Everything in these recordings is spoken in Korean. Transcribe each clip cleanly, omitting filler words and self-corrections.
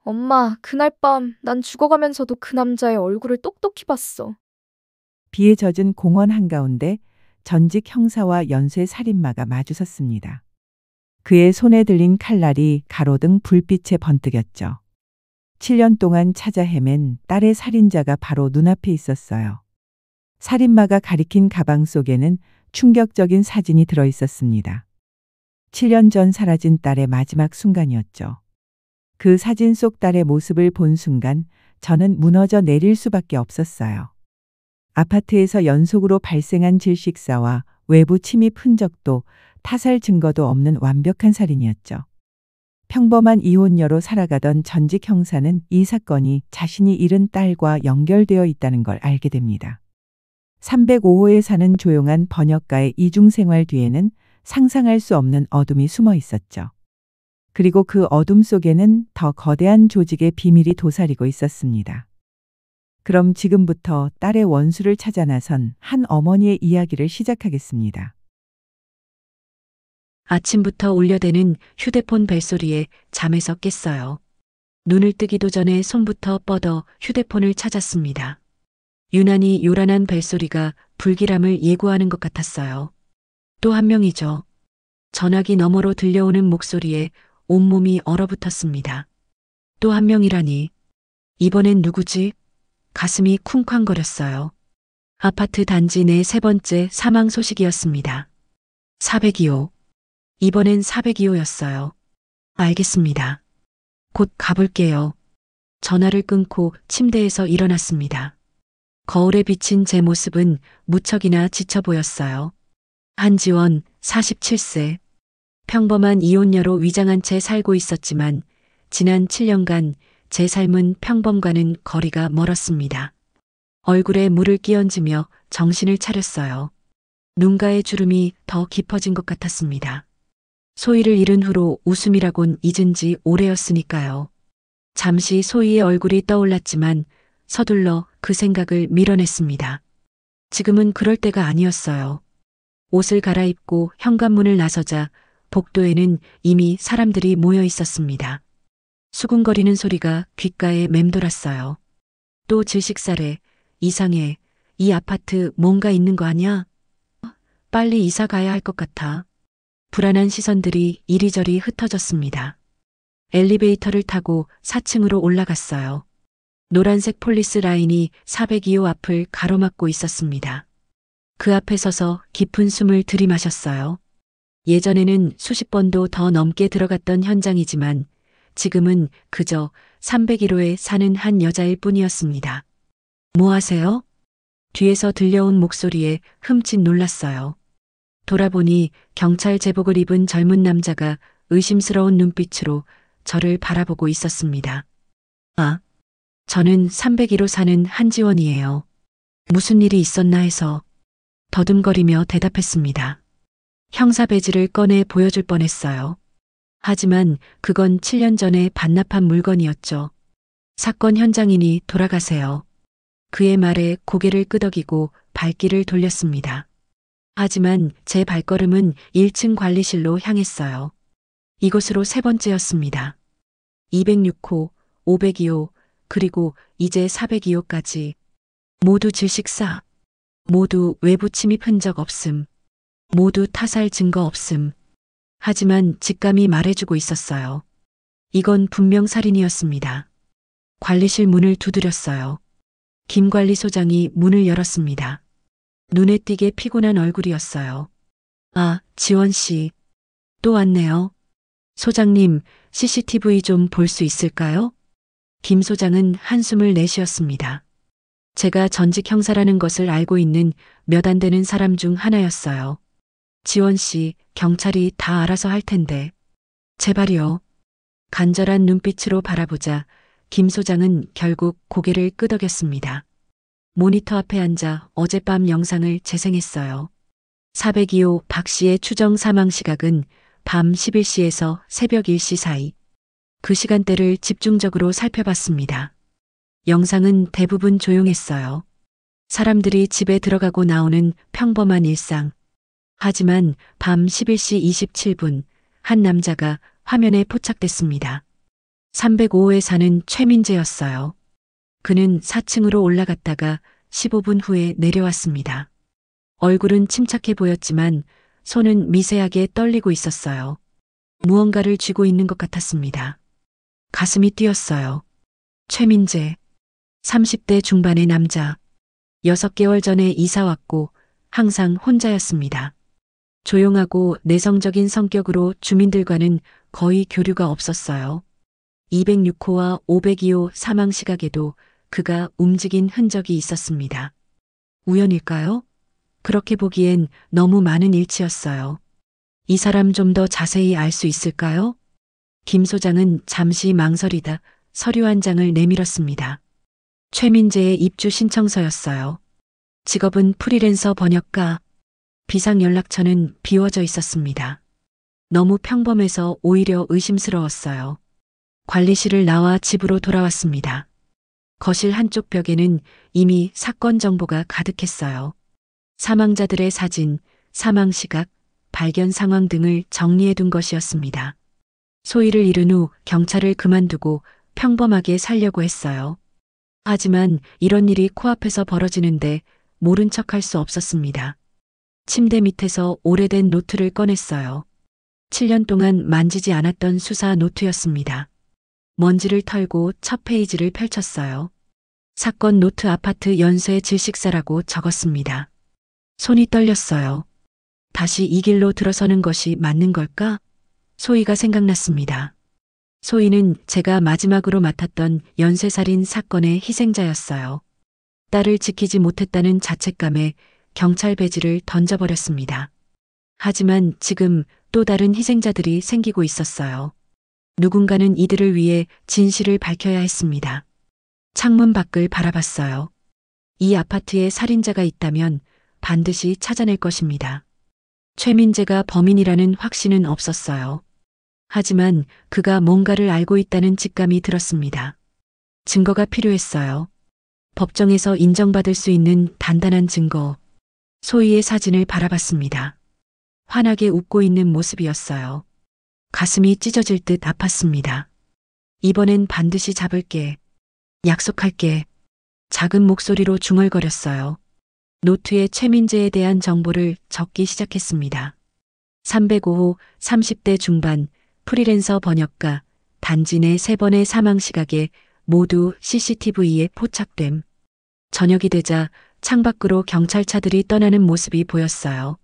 엄마, 그날 밤 난 죽어가면서도 그 남자의 얼굴을 똑똑히 봤어. 비에 젖은 공원 한가운데 전직 형사와 연쇄 살인마가 마주섰습니다. 그의 손에 들린 칼날이 가로등 불빛에 번뜩였죠. 7년 동안 찾아 헤맨 딸의 살인자가 바로 눈앞에 있었어요. 살인마가 가리킨 가방 속에는 충격적인 사진이 들어 있었습니다. 7년 전 사라진 딸의 마지막 순간이었죠. 그 사진 속 딸의 모습을 본 순간 저는 무너져 내릴 수밖에 없었어요. 아파트에서 연속으로 발생한 질식사와 외부 침입 흔적도 타살 증거도 없는 완벽한 살인이었죠. 평범한 이혼녀로 살아가던 전직 형사는 이 사건이 자신이 잃은 딸과 연결되어 있다는 걸 알게 됩니다. 305호에 사는 조용한 번역가의 이중생활 뒤에는 상상할 수 없는 어둠이 숨어 있었죠. 그리고 그 어둠 속에는 더 거대한 조직의 비밀이 도사리고 있었습니다. 그럼 지금부터 딸의 원수를 찾아 나선 한 어머니의 이야기를 시작하겠습니다. 아침부터 울려대는 휴대폰 벨소리에 잠에서 깼어요. 눈을 뜨기도 전에 손부터 뻗어 휴대폰을 찾았습니다. 유난히 요란한 벨소리가 불길함을 예고하는 것 같았어요. 또 한 명이죠. 전화기 너머로 들려오는 목소리에 온몸이 얼어붙었습니다. 또 한 명이라니. 이번엔 누구지? 가슴이 쿵쾅거렸어요. 아파트 단지 내 세 번째 사망 소식이었습니다. 402호. 이번엔 402호였어요. 알겠습니다. 곧 가볼게요. 전화를 끊고 침대에서 일어났습니다. 거울에 비친 제 모습은 무척이나 지쳐 보였어요. 한지원, 47세. 평범한 이혼녀로 위장한 채 살고 있었지만 지난 7년간 제 삶은 평범과는 거리가 멀었습니다. 얼굴에 물을 끼얹으며 정신을 차렸어요. 눈가의 주름이 더 깊어진 것 같았습니다. 소희를 잃은 후로 웃음이라곤 잊은 지 오래였으니까요. 잠시 소희의 얼굴이 떠올랐지만 서둘러 그 생각을 밀어냈습니다. 지금은 그럴 때가 아니었어요. 옷을 갈아입고 현관문을 나서자 복도에는 이미 사람들이 모여 있었습니다. 수군거리는 소리가 귓가에 맴돌았어요. 또 질식사래, 이상해, 이 아파트 뭔가 있는 거 아니야? 빨리 이사 가야 할 것 같아. 불안한 시선들이 이리저리 흩어졌습니다. 엘리베이터를 타고 4층으로 올라갔어요. 노란색 폴리스 라인이 402호 앞을 가로막고 있었습니다. 그 앞에 서서 깊은 숨을 들이마셨어요. 예전에는 수십 번도 더 넘게 들어갔던 현장이지만 지금은 그저 301호에 사는 한 여자일 뿐이었습니다. 뭐 하세요? 뒤에서 들려온 목소리에 흠칫 놀랐어요. 돌아보니 경찰 제복을 입은 젊은 남자가 의심스러운 눈빛으로 저를 바라보고 있었습니다. 아, 저는 301호 사는 한지원이에요. 무슨 일이 있었나 해서 더듬거리며 대답했습니다. 형사 배지를 꺼내 보여줄 뻔했어요. 하지만 그건 7년 전에 반납한 물건이었죠. 사건 현장이니 돌아가세요. 그의 말에 고개를 끄덕이고 발길을 돌렸습니다. 하지만 제 발걸음은 1층 관리실로 향했어요. 이곳으로 세 번째였습니다. 206호, 502호, 그리고 이제 402호까지. 모두 질식사. 모두 외부 침입 흔적 없음. 모두 타살 증거 없음. 하지만 직감이 말해주고 있었어요. 이건 분명 살인이었습니다. 관리실 문을 두드렸어요. 김 관리소장이 문을 열었습니다. 눈에 띄게 피곤한 얼굴이었어요. 아, 지원 씨. 또 왔네요. 소장님, CCTV 좀 볼 수 있을까요? 김 소장은 한숨을 내쉬었습니다. 제가 전직 형사라는 것을 알고 있는 몇 안 되는 사람 중 하나였어요. 지원 씨, 경찰이 다 알아서 할 텐데. 제발이요. 간절한 눈빛으로 바라보자 김 소장은 결국 고개를 끄덕였습니다. 모니터 앞에 앉아 어젯밤 영상을 재생했어요. 402호 박 씨의 추정 사망 시각은 밤 11시에서 새벽 1시 사이. 그 시간대를 집중적으로 살펴봤습니다. 영상은 대부분 조용했어요. 사람들이 집에 들어가고 나오는 평범한 일상. 하지만 밤 11시 27분 한 남자가 화면에 포착됐습니다. 305호에 사는 최민재였어요. 그는 4층으로 올라갔다가 15분 후에 내려왔습니다. 얼굴은 침착해 보였지만 손은 미세하게 떨리고 있었어요. 무언가를 쥐고 있는 것 같았습니다. 가슴이 뛰었어요. 최민재, 30대 중반의 남자. 6개월 전에 이사 왔고 항상 혼자였습니다. 조용하고 내성적인 성격으로 주민들과는 거의 교류가 없었어요. 206호와 502호 사망 시각에도 그가 움직인 흔적이 있었습니다. 우연일까요? 그렇게 보기엔 너무 많은 일치였어요. 이 사람 좀 더 자세히 알 수 있을까요? 김 소장은 잠시 망설이다 서류 한 장을 내밀었습니다. 최민재의 입주 신청서였어요. 직업은 프리랜서 번역가. 비상 연락처는 비워져 있었습니다. 너무 평범해서 오히려 의심스러웠어요. 관리실을 나와 집으로 돌아왔습니다. 거실 한쪽 벽에는 이미 사건 정보가 가득했어요. 사망자들의 사진, 사망 시각, 발견 상황 등을 정리해 둔 것이었습니다. 소희를 잃은 후 경찰을 그만두고 평범하게 살려고 했어요. 하지만 이런 일이 코앞에서 벌어지는데 모른 척할 수 없었습니다. 침대 밑에서 오래된 노트를 꺼냈어요. 7년 동안 만지지 않았던 수사 노트였습니다. 먼지를 털고 첫 페이지를 펼쳤어요. 사건 노트 아파트 연쇄 질식사라고 적었습니다. 손이 떨렸어요. 다시 이 길로 들어서는 것이 맞는 걸까? 소희가 생각났습니다. 소희는 제가 마지막으로 맡았던 연쇄살인 사건의 희생자였어요. 딸을 지키지 못했다는 자책감에 경찰 배지를 던져버렸습니다. 하지만 지금 또 다른 희생자들이 생기고 있었어요. 누군가는 이들을 위해 진실을 밝혀야 했습니다. 창문 밖을 바라봤어요. 이 아파트에 살인자가 있다면 반드시 찾아낼 것입니다. 최민재가 범인이라는 확신은 없었어요. 하지만 그가 뭔가를 알고 있다는 직감이 들었습니다. 증거가 필요했어요. 법정에서 인정받을 수 있는 단단한 증거. 소희의 사진을 바라봤습니다. 환하게 웃고 있는 모습이었어요. 가슴이 찢어질 듯 아팠습니다. 이번엔 반드시 잡을게. 약속할게. 작은 목소리로 중얼거렸어요. 노트에 최민재에 대한 정보를 적기 시작했습니다. 305호 30대 중반 프리랜서 번역가 단지 내 3번의 사망 시각에 모두 CCTV에 포착됨. 저녁이 되자 창밖으로 경찰차들이 떠나는 모습이 보였어요.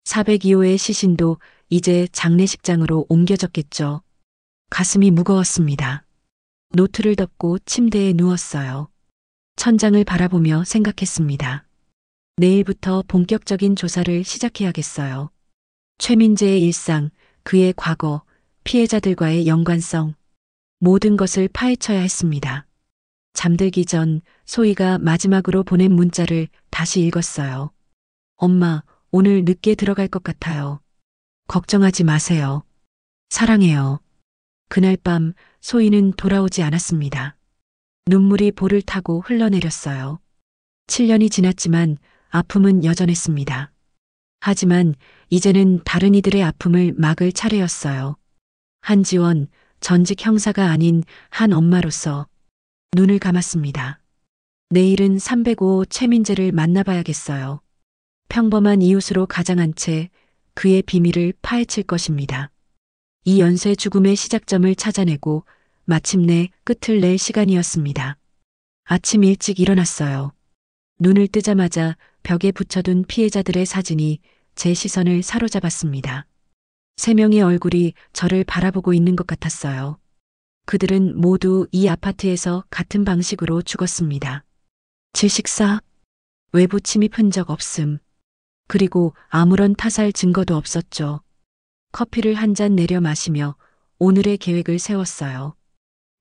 402호의 시신도 이제 장례식장으로 옮겨졌겠죠. 가슴이 무거웠습니다. 노트를 덮고 침대에 누웠어요. 천장을 바라보며 생각했습니다. 내일부터 본격적인 조사를 시작해야겠어요. 최민재의 일상, 그의 과거, 피해자들과의 연관성, 모든 것을 파헤쳐야 했습니다. 잠들기 전 소희가 마지막으로 보낸 문자를 다시 읽었어요. 엄마, 오늘 늦게 들어갈 것 같아요. 걱정하지 마세요. 사랑해요. 그날 밤 소희는 돌아오지 않았습니다. 눈물이 볼을 타고 흘러내렸어요. 7년이 지났지만 아픔은 여전했습니다. 하지만 이제는 다른 이들의 아픔을 막을 차례였어요. 한지원, 전직 형사가 아닌 한 엄마로서 눈을 감았습니다. 내일은 305호 최민재를 만나봐야겠어요. 평범한 이웃으로 가장한 채 그의 비밀을 파헤칠 것입니다. 이 연쇄 죽음의 시작점을 찾아내고 마침내 끝을 낼 시간이었습니다. 아침 일찍 일어났어요. 눈을 뜨자마자 벽에 붙여둔 피해자들의 사진이 제 시선을 사로잡았습니다. 3명의 얼굴이 저를 바라보고 있는 것 같았어요. 그들은 모두 이 아파트에서 같은 방식으로 죽었습니다. 질식사, 외부 침입 흔적 없음. 그리고 아무런 타살 증거도 없었죠. 커피를 한 잔 내려 마시며 오늘의 계획을 세웠어요.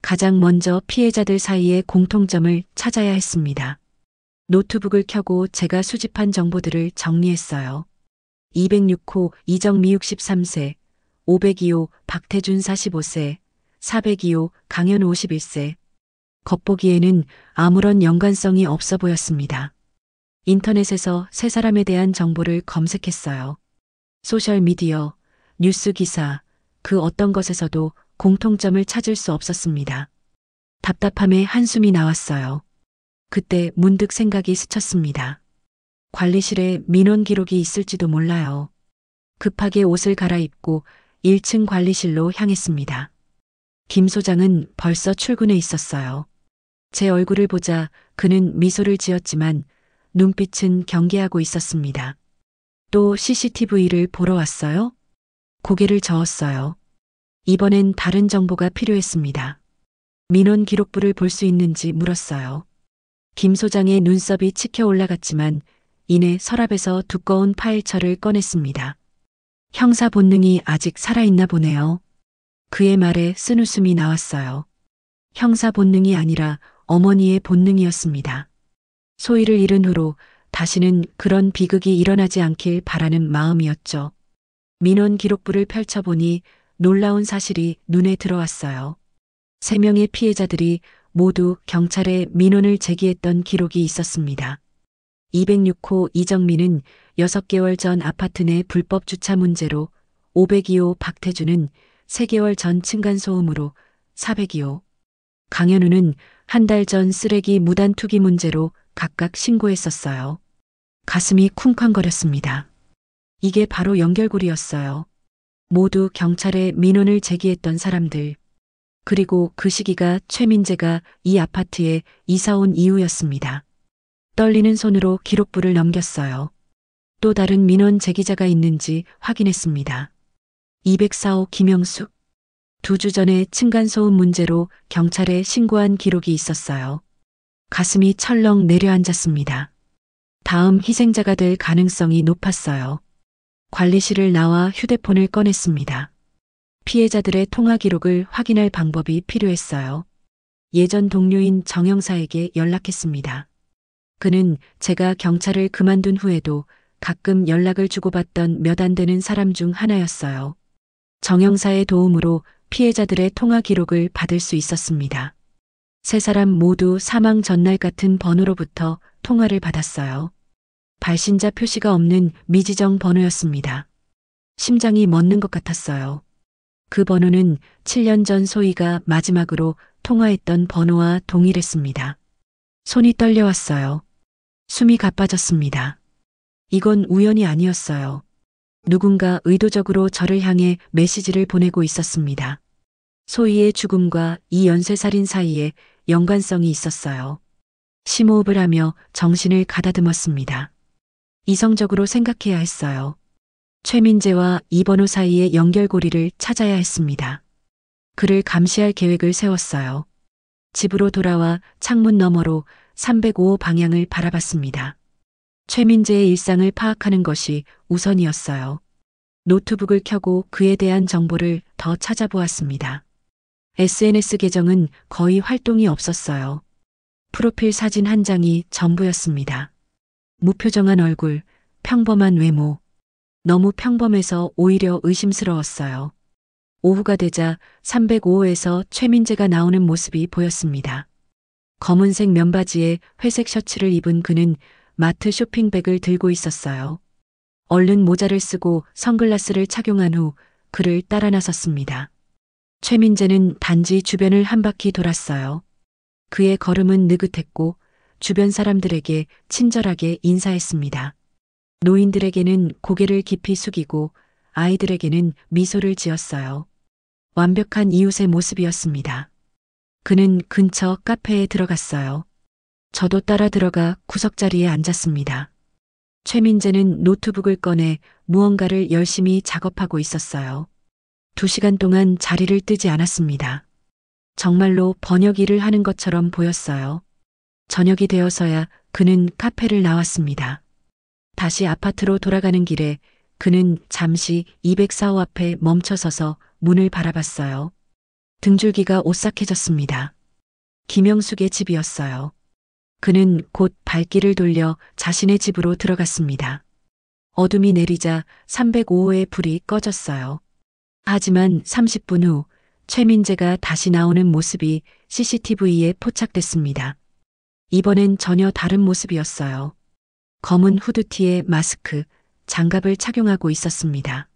가장 먼저 피해자들 사이의 공통점을 찾아야 했습니다. 노트북을 켜고 제가 수집한 정보들을 정리했어요. 206호 이정미 63세, 502호 박태준 45세, 402호 강현 51세. 겉보기에는 아무런 연관성이 없어 보였습니다. 인터넷에서 세 사람에 대한 정보를 검색했어요. 소셜미디어, 뉴스 기사, 그 어떤 것에서도 공통점을 찾을 수 없었습니다. 답답함에 한숨이 나왔어요. 그때 문득 생각이 스쳤습니다. 관리실에 민원 기록이 있을지도 몰라요. 급하게 옷을 갈아입고 1층 관리실로 향했습니다. 김 소장은 벌써 출근해 있었어요. 제 얼굴을 보자 그는 미소를 지었지만 눈빛은 경계하고 있었습니다. 또 CCTV를 보러 왔어요? 고개를 저었어요. 이번엔 다른 정보가 필요했습니다. 민원 기록부를 볼 수 있는지 물었어요. 김 소장의 눈썹이 치켜 올라갔지만 이내 서랍에서 두꺼운 파일철을 꺼냈습니다. 형사 본능이 아직 살아있나 보네요. 그의 말에 쓴웃음이 나왔어요. 형사 본능이 아니라 어머니의 본능이었습니다. 소희를 잃은 후로 다시는 그런 비극이 일어나지 않길 바라는 마음이었죠. 민원 기록부를 펼쳐보니 놀라운 사실이 눈에 들어왔어요. 3명의 피해자들이 모두 경찰에 민원을 제기했던 기록이 있었습니다. 206호 이정민은 6개월 전 아파트 내 불법 주차 문제로 502호 박태주는 3개월 전 층간소음으로 402호 강현우는 한 달 전 쓰레기 무단 투기 문제로 각각 신고했었어요. 가슴이 쿵쾅거렸습니다. 이게 바로 연결고리였어요. 모두 경찰에 민원을 제기했던 사람들. 그리고 그 시기가 최민재가 이 아파트에 이사 온 이후였습니다. 떨리는 손으로 기록부를 넘겼어요. 또 다른 민원 제기자가 있는지 확인했습니다. 204호 김영숙. 2주 전에 층간소음 문제로 경찰에 신고한 기록이 있었어요. 가슴이 철렁 내려앉았습니다. 다음 희생자가 될 가능성이 높았어요. 관리실을 나와 휴대폰을 꺼냈습니다. 피해자들의 통화 기록을 확인할 방법이 필요했어요. 예전 동료인 정 형사에게 연락했습니다. 그는 제가 경찰을 그만둔 후에도 가끔 연락을 주고받던 몇 안 되는 사람 중 하나였어요. 정 형사의 도움으로 피해자들의 통화 기록을 받을 수 있었습니다. 3사람 모두 사망 전날 같은 번호로부터 통화를 받았어요. 발신자 표시가 없는 미지정 번호였습니다. 심장이 멎는 것 같았어요. 그 번호는 7년 전 소희가 마지막으로 통화했던 번호와 동일했습니다. 손이 떨려왔어요. 숨이 가빠졌습니다. 이건 우연이 아니었어요. 누군가 의도적으로 저를 향해 메시지를 보내고 있었습니다. 소희의 죽음과 이 연쇄살인 사이에 연관성이 있었어요. 심호흡을 하며 정신을 가다듬었습니다. 이성적으로 생각해야 했어요. 최민재와 이번호 사이의 연결고리를 찾아야 했습니다. 그를 감시할 계획을 세웠어요. 집으로 돌아와 창문 너머로 305호 방향을 바라봤습니다. 최민재의 일상을 파악하는 것이 우선이었어요. 노트북을 켜고 그에 대한 정보를 더 찾아보았습니다. SNS 계정은 거의 활동이 없었어요. 프로필 사진 한 장이 전부였습니다. 무표정한 얼굴, 평범한 외모. 너무 평범해서 오히려 의심스러웠어요. 오후가 되자 305호에서 최민재가 나오는 모습이 보였습니다. 검은색 면바지에 회색 셔츠를 입은 그는 마트 쇼핑백을 들고 있었어요. 얼른 모자를 쓰고 선글라스를 착용한 후 그를 따라 나섰습니다. 최민재는 단지 주변을 한 바퀴 돌았어요. 그의 걸음은 느긋했고 주변 사람들에게 친절하게 인사했습니다. 노인들에게는 고개를 깊이 숙이고 아이들에게는 미소를 지었어요. 완벽한 이웃의 모습이었습니다. 그는 근처 카페에 들어갔어요. 저도 따라 들어가 구석자리에 앉았습니다. 최민재는 노트북을 꺼내 무언가를 열심히 작업하고 있었어요. 2시간 동안 자리를 뜨지 않았습니다. 정말로 번역 일을 하는 것처럼 보였어요. 저녁이 되어서야 그는 카페를 나왔습니다. 다시 아파트로 돌아가는 길에 그는 잠시 204호 앞에 멈춰서서 문을 바라봤어요. 등줄기가 오싹해졌습니다. 김영숙의 집이었어요. 그는 곧 발길을 돌려 자신의 집으로 들어갔습니다. 어둠이 내리자 305호의 불이 꺼졌어요. 하지만 30분 후 최민재가 다시 나오는 모습이 CCTV에 포착됐습니다. 이번엔 전혀 다른 모습이었어요. 검은 후드티에 마스크, 장갑을 착용하고 있었습니다.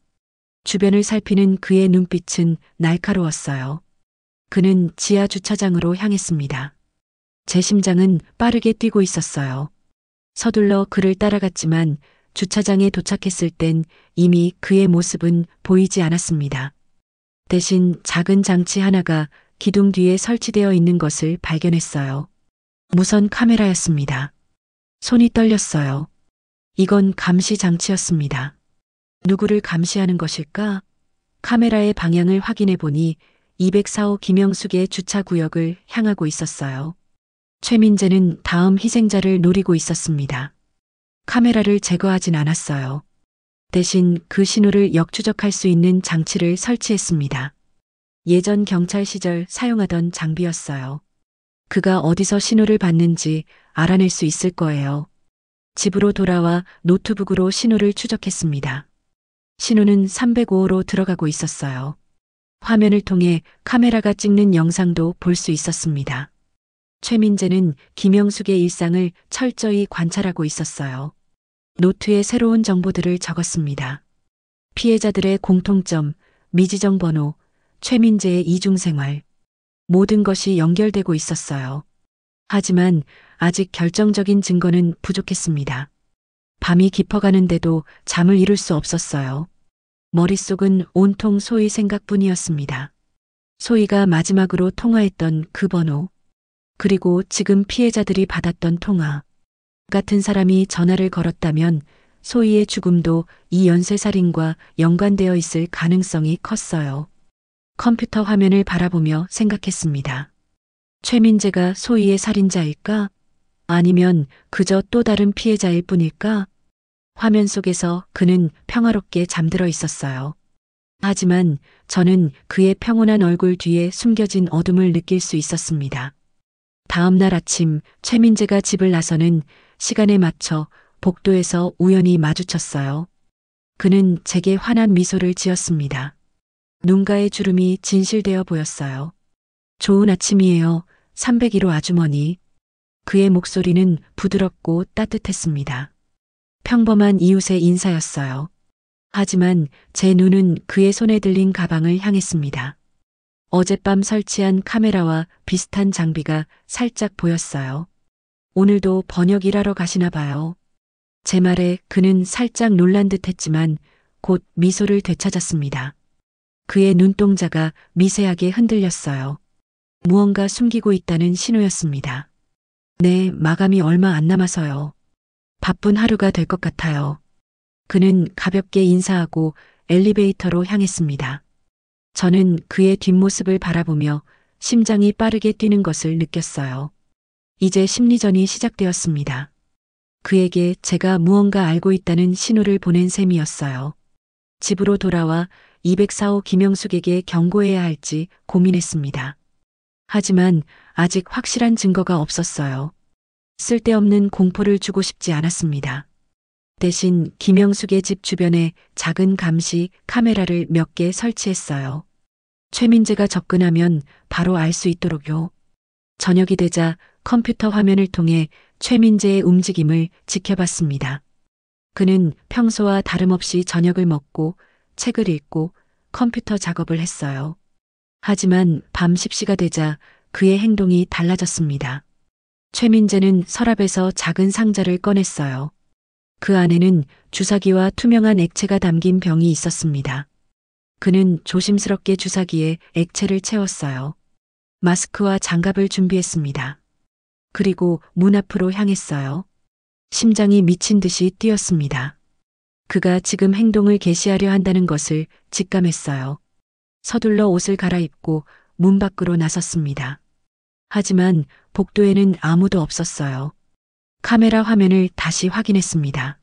주변을 살피는 그의 눈빛은 날카로웠어요. 그는 지하 주차장으로 향했습니다. 제 심장은 빠르게 뛰고 있었어요. 서둘러 그를 따라갔지만 주차장에 도착했을 땐 이미 그의 모습은 보이지 않았습니다. 대신 작은 장치 하나가 기둥 뒤에 설치되어 있는 것을 발견했어요. 무선 카메라였습니다. 손이 떨렸어요. 이건 감시 장치였습니다. 누구를 감시하는 것일까? 카메라의 방향을 확인해 보니 204호 김영숙의 주차 구역을 향하고 있었어요. 최민재는 다음 희생자를 노리고 있었습니다. 카메라를 제거하진 않았어요. 대신 그 신호를 역추적할 수 있는 장치를 설치했습니다. 예전 경찰 시절 사용하던 장비였어요. 그가 어디서 신호를 받는지 알아낼 수 있을 거예요. 집으로 돌아와 노트북으로 신호를 추적했습니다. 신호는 305호로 들어가고 있었어요. 화면을 통해 카메라가 찍는 영상도 볼 수 있었습니다. 최민재는 김영숙의 일상을 철저히 관찰하고 있었어요. 노트에 새로운 정보들을 적었습니다. 피해자들의 공통점, 미지정 번호, 최민재의 이중생활. 모든 것이 연결되고 있었어요. 하지만 아직 결정적인 증거는 부족했습니다. 밤이 깊어가는데도 잠을 이룰 수 없었어요. 머릿속은 온통 소희 생각뿐이었습니다. 소희가 마지막으로 통화했던 그 번호, 그리고 지금 피해자들이 받았던 통화. 같은 사람이 전화를 걸었다면 소희의 죽음도 이 연쇄살인과 연관되어 있을 가능성이 컸어요. 컴퓨터 화면을 바라보며 생각했습니다. 최민재가 소희의 살인자일까? 아니면 그저 또 다른 피해자일 뿐일까? 화면 속에서 그는 평화롭게 잠들어 있었어요. 하지만 저는 그의 평온한 얼굴 뒤에 숨겨진 어둠을 느낄 수 있었습니다. 다음 날 아침 최민재가 집을 나서는 시간에 맞춰 복도에서 우연히 마주쳤어요. 그는 제게 환한 미소를 지었습니다. 눈가의 주름이 진실되어 보였어요. 좋은 아침이에요. 301호 아주머니. 그의 목소리는 부드럽고 따뜻했습니다. 평범한 이웃의 인사였어요. 하지만 제 눈은 그의 손에 들린 가방을 향했습니다. 어젯밤 설치한 카메라와 비슷한 장비가 살짝 보였어요. 오늘도 번역 일하러 가시나 봐요. 제 말에 그는 살짝 놀란 듯 했지만 곧 미소를 되찾았습니다. 그의 눈동자가 미세하게 흔들렸어요. 무언가 숨기고 있다는 신호였습니다. 네, 마감이 얼마 안 남아서요. 바쁜 하루가 될 것 같아요. 그는 가볍게 인사하고 엘리베이터로 향했습니다. 저는 그의 뒷모습을 바라보며 심장이 빠르게 뛰는 것을 느꼈어요. 이제 심리전이 시작되었습니다. 그에게 제가 무언가 알고 있다는 신호를 보낸 셈이었어요. 집으로 돌아와 204호 김영숙에게 경고해야 할지 고민했습니다. 하지만 아직 확실한 증거가 없었어요. 쓸데없는 공포를 주고 싶지 않았습니다. 대신 김영숙의 집 주변에 작은 감시 카메라를 몇 개 설치했어요. 최민재가 접근하면 바로 알 수 있도록요. 저녁이 되자 컴퓨터 화면을 통해 최민재의 움직임을 지켜봤습니다. 그는 평소와 다름없이 저녁을 먹고 책을 읽고 컴퓨터 작업을 했어요. 하지만 밤 10시가 되자 그의 행동이 달라졌습니다. 최민재는 서랍에서 작은 상자를 꺼냈어요. 그 안에는 주사기와 투명한 액체가 담긴 병이 있었습니다. 그는 조심스럽게 주사기에 액체를 채웠어요. 마스크와 장갑을 준비했습니다. 그리고 문 앞으로 향했어요. 심장이 미친 듯이 뛰었습니다. 그가 지금 행동을 개시하려 한다는 것을 직감했어요. 서둘러 옷을 갈아입고 문 밖으로 나섰습니다. 하지만 복도에는 아무도 없었어요. 카메라 화면을 다시 확인했습니다.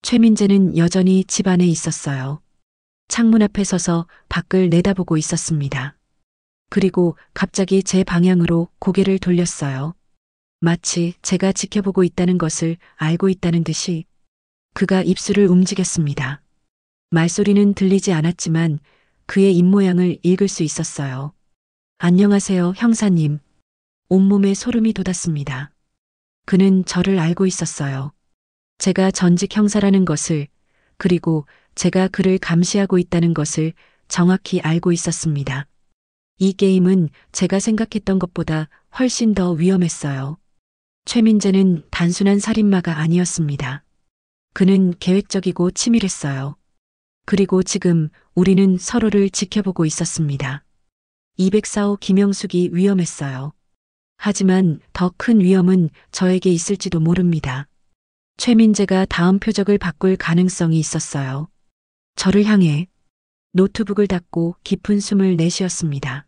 최민재는 여전히 집 안에 있었어요. 창문 앞에 서서 밖을 내다보고 있었습니다. 그리고 갑자기 제 방향으로 고개를 돌렸어요. 마치 제가 지켜보고 있다는 것을 알고 있다는 듯이. 그가 입술을 움직였습니다. 말소리는 들리지 않았지만 그의 입모양을 읽을 수 있었어요. 안녕하세요, 형사님. 온몸에 소름이 돋았습니다. 그는 저를 알고 있었어요. 제가 전직 형사라는 것을, 그리고 제가 그를 감시하고 있다는 것을 정확히 알고 있었습니다. 이 게임은 제가 생각했던 것보다 훨씬 더 위험했어요. 최민재는 단순한 살인마가 아니었습니다. 그는 계획적이고 치밀했어요. 그리고 지금 우리는 서로를 지켜보고 있었습니다. 204호 김영숙이 위험했어요. 하지만 더 큰 위험은 저에게 있을지도 모릅니다. 최민재가 다음 표적을 바꿀 가능성이 있었어요. 저를 향해 노트북을 닫고 깊은 숨을 내쉬었습니다.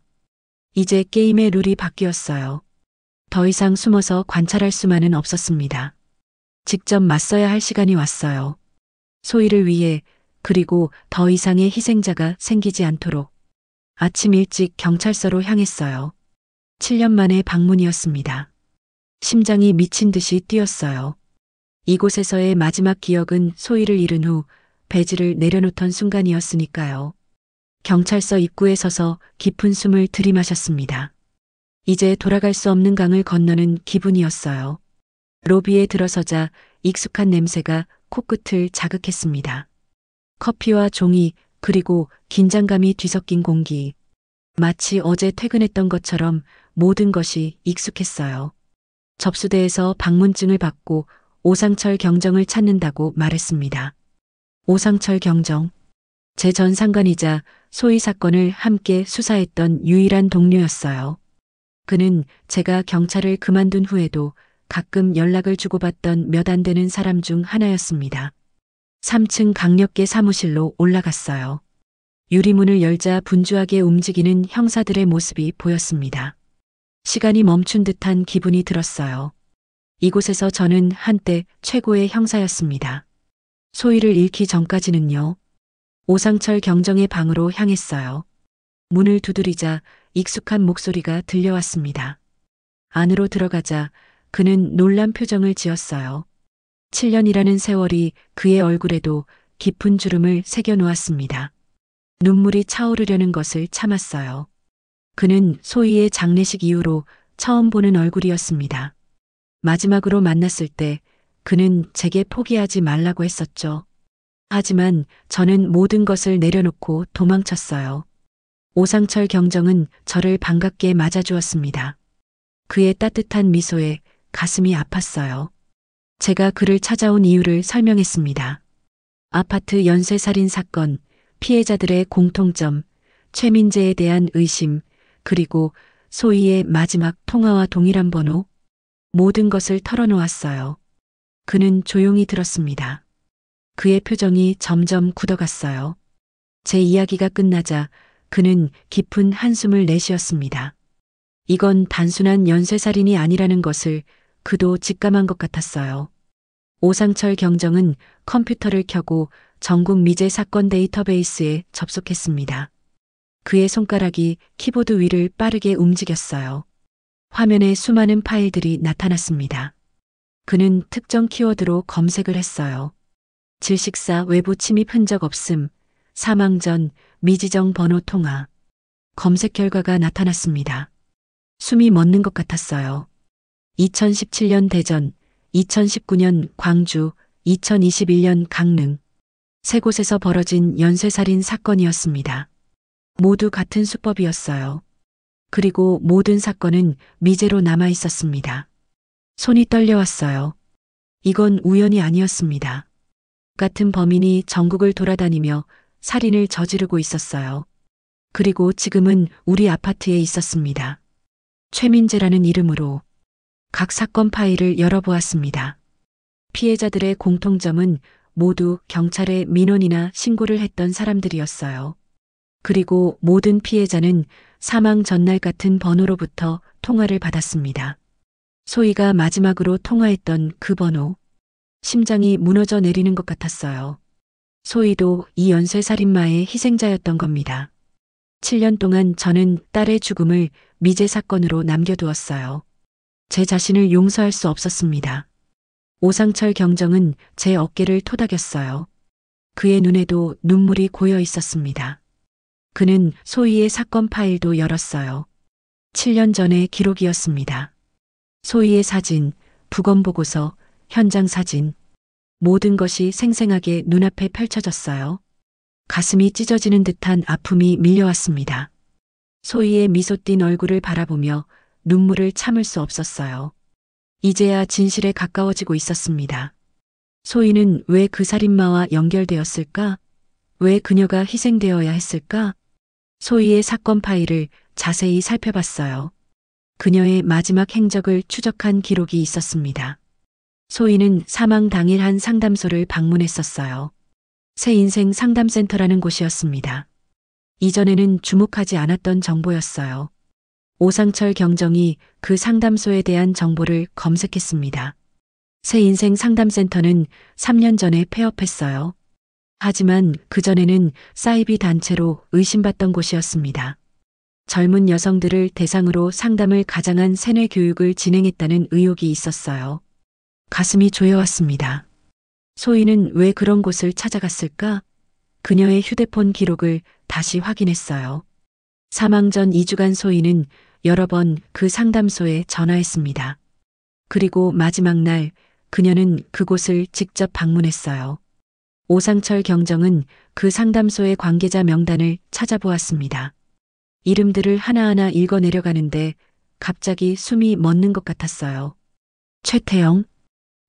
이제 게임의 룰이 바뀌었어요. 더 이상 숨어서 관찰할 수만은 없었습니다. 직접 맞서야 할 시간이 왔어요. 소희를 위해, 그리고 더 이상의 희생자가 생기지 않도록. 아침 일찍 경찰서로 향했어요. 7년 만의 방문이었습니다. 심장이 미친 듯이 뛰었어요. 이곳에서의 마지막 기억은 소희를 잃은 후 배지를 내려놓던 순간이었으니까요. 경찰서 입구에 서서 깊은 숨을 들이마셨습니다. 이제 돌아갈 수 없는 강을 건너는 기분이었어요. 로비에 들어서자 익숙한 냄새가 코끝을 자극했습니다. 커피와 종이, 그리고 긴장감이 뒤섞인 공기. 마치 어제 퇴근했던 것처럼 모든 것이 익숙했어요. 접수대에서 방문증을 받고 오상철 경정을 찾는다고 말했습니다. 오상철 경정. 제 전 상관이자 소희 사건을 함께 수사했던 유일한 동료였어요. 그는 제가 경찰을 그만둔 후에도 가끔 연락을 주고받던 몇 안 되는 사람 중 하나였습니다. 3층 강력계 사무실로 올라갔어요. 유리문을 열자 분주하게 움직이는 형사들의 모습이 보였습니다. 시간이 멈춘 듯한 기분이 들었어요. 이곳에서 저는 한때 최고의 형사였습니다. 소희를 잃기 전까지는요. 오상철 경정의 방으로 향했어요. 문을 두드리자 익숙한 목소리가 들려왔습니다. 안으로 들어가자 그는 놀란 표정을 지었어요. 7년이라는 세월이 그의 얼굴에도 깊은 주름을 새겨 놓았습니다. 눈물이 차오르려는 것을 참았어요. 그는 소희의 장례식 이후로 처음 보는 얼굴이었습니다. 마지막으로 만났을 때 그는 제게 포기하지 말라고 했었죠. 하지만 저는 모든 것을 내려놓고 도망쳤어요. 오상철 경정은 저를 반갑게 맞아주었습니다. 그의 따뜻한 미소에 가슴이 아팠어요. 제가 그를 찾아온 이유를 설명했습니다. 아파트 연쇄살인 사건, 피해자들의 공통점, 최민재에 대한 의심, 그리고 소희의 마지막 통화와 동일한 번호, 모든 것을 털어놓았어요. 그는 조용히 들었습니다. 그의 표정이 점점 굳어갔어요. 제 이야기가 끝나자 그는 깊은 한숨을 내쉬었습니다. 이건 단순한 연쇄살인이 아니라는 것을 그도 직감한 것 같았어요. 오상철 경정은 컴퓨터를 켜고 전국 미제 사건 데이터베이스에 접속했습니다. 그의 손가락이 키보드 위를 빠르게 움직였어요. 화면에 수많은 파일들이 나타났습니다. 그는 특정 키워드로 검색을 했어요. 질식사 외부 침입 흔적 없음, 사망 전 미지정 번호 통화. 검색 결과가 나타났습니다. 숨이 멎는 것 같았어요. 2017년 대전, 2019년 광주, 2021년 강릉. 세 곳에서 벌어진 연쇄살인 사건이었습니다. 모두 같은 수법이었어요. 그리고 모든 사건은 미제로 남아 있었습니다. 손이 떨려왔어요. 이건 우연이 아니었습니다. 같은 범인이 전국을 돌아다니며 살인을 저지르고 있었어요. 그리고 지금은 우리 아파트에 있었습니다. 최민재라는 이름으로. 각 사건 파일을 열어보았습니다. 피해자들의 공통점은 모두 경찰에 민원이나 신고를 했던 사람들이었어요. 그리고 모든 피해자는 사망 전날 같은 번호로부터 통화를 받았습니다. 소희가 마지막으로 통화했던 그 번호. 심장이 무너져 내리는 것 같았어요. 소희도 이 연쇄살인마의 희생자였던 겁니다. 7년 동안 저는 딸의 죽음을 미제 사건으로 남겨두었어요. 제 자신을 용서할 수 없었습니다. 오상철 경정은 제 어깨를 토닥였어요. 그의 눈에도 눈물이 고여 있었습니다. 그는 소희의 사건 파일도 열었어요. 7년 전의 기록이었습니다. 소희의 사진, 부검 보고서, 현장 사진. 모든 것이 생생하게 눈앞에 펼쳐졌어요. 가슴이 찢어지는 듯한 아픔이 밀려왔습니다. 소희의 미소 띤 얼굴을 바라보며 눈물을 참을 수 없었어요. 이제야 진실에 가까워지고 있었습니다. 소희는 왜 그 살인마와 연결되었을까? 왜 그녀가 희생되어야 했을까? 소희의 사건 파일을 자세히 살펴봤어요. 그녀의 마지막 행적을 추적한 기록이 있었습니다. 소희는 사망 당일 한 상담소를 방문했었어요. 새 인생 상담센터라는 곳이었습니다. 이전에는 주목하지 않았던 정보였어요. 오상철 경정이 그 상담소에 대한 정보를 검색했습니다. 새 인생 상담센터는 3년 전에 폐업했어요. 하지만 그전에는 사이비 단체로 의심받던 곳이었습니다. 젊은 여성들을 대상으로 상담을 가장한 세뇌 교육을 진행했다는 의혹이 있었어요. 가슴이 조여왔습니다. 소희는 왜 그런 곳을 찾아갔을까? 그녀의 휴대폰 기록을 다시 확인했어요. 사망 전 2주간 소희는 여러 번 그 상담소에 전화했습니다. 그리고 마지막 날 그녀는 그곳을 직접 방문했어요. 오상철 경정은 그 상담소의 관계자 명단을 찾아보았습니다. 이름들을 하나하나 읽어 내려가는데 갑자기 숨이 멎는 것 같았어요. 최태영.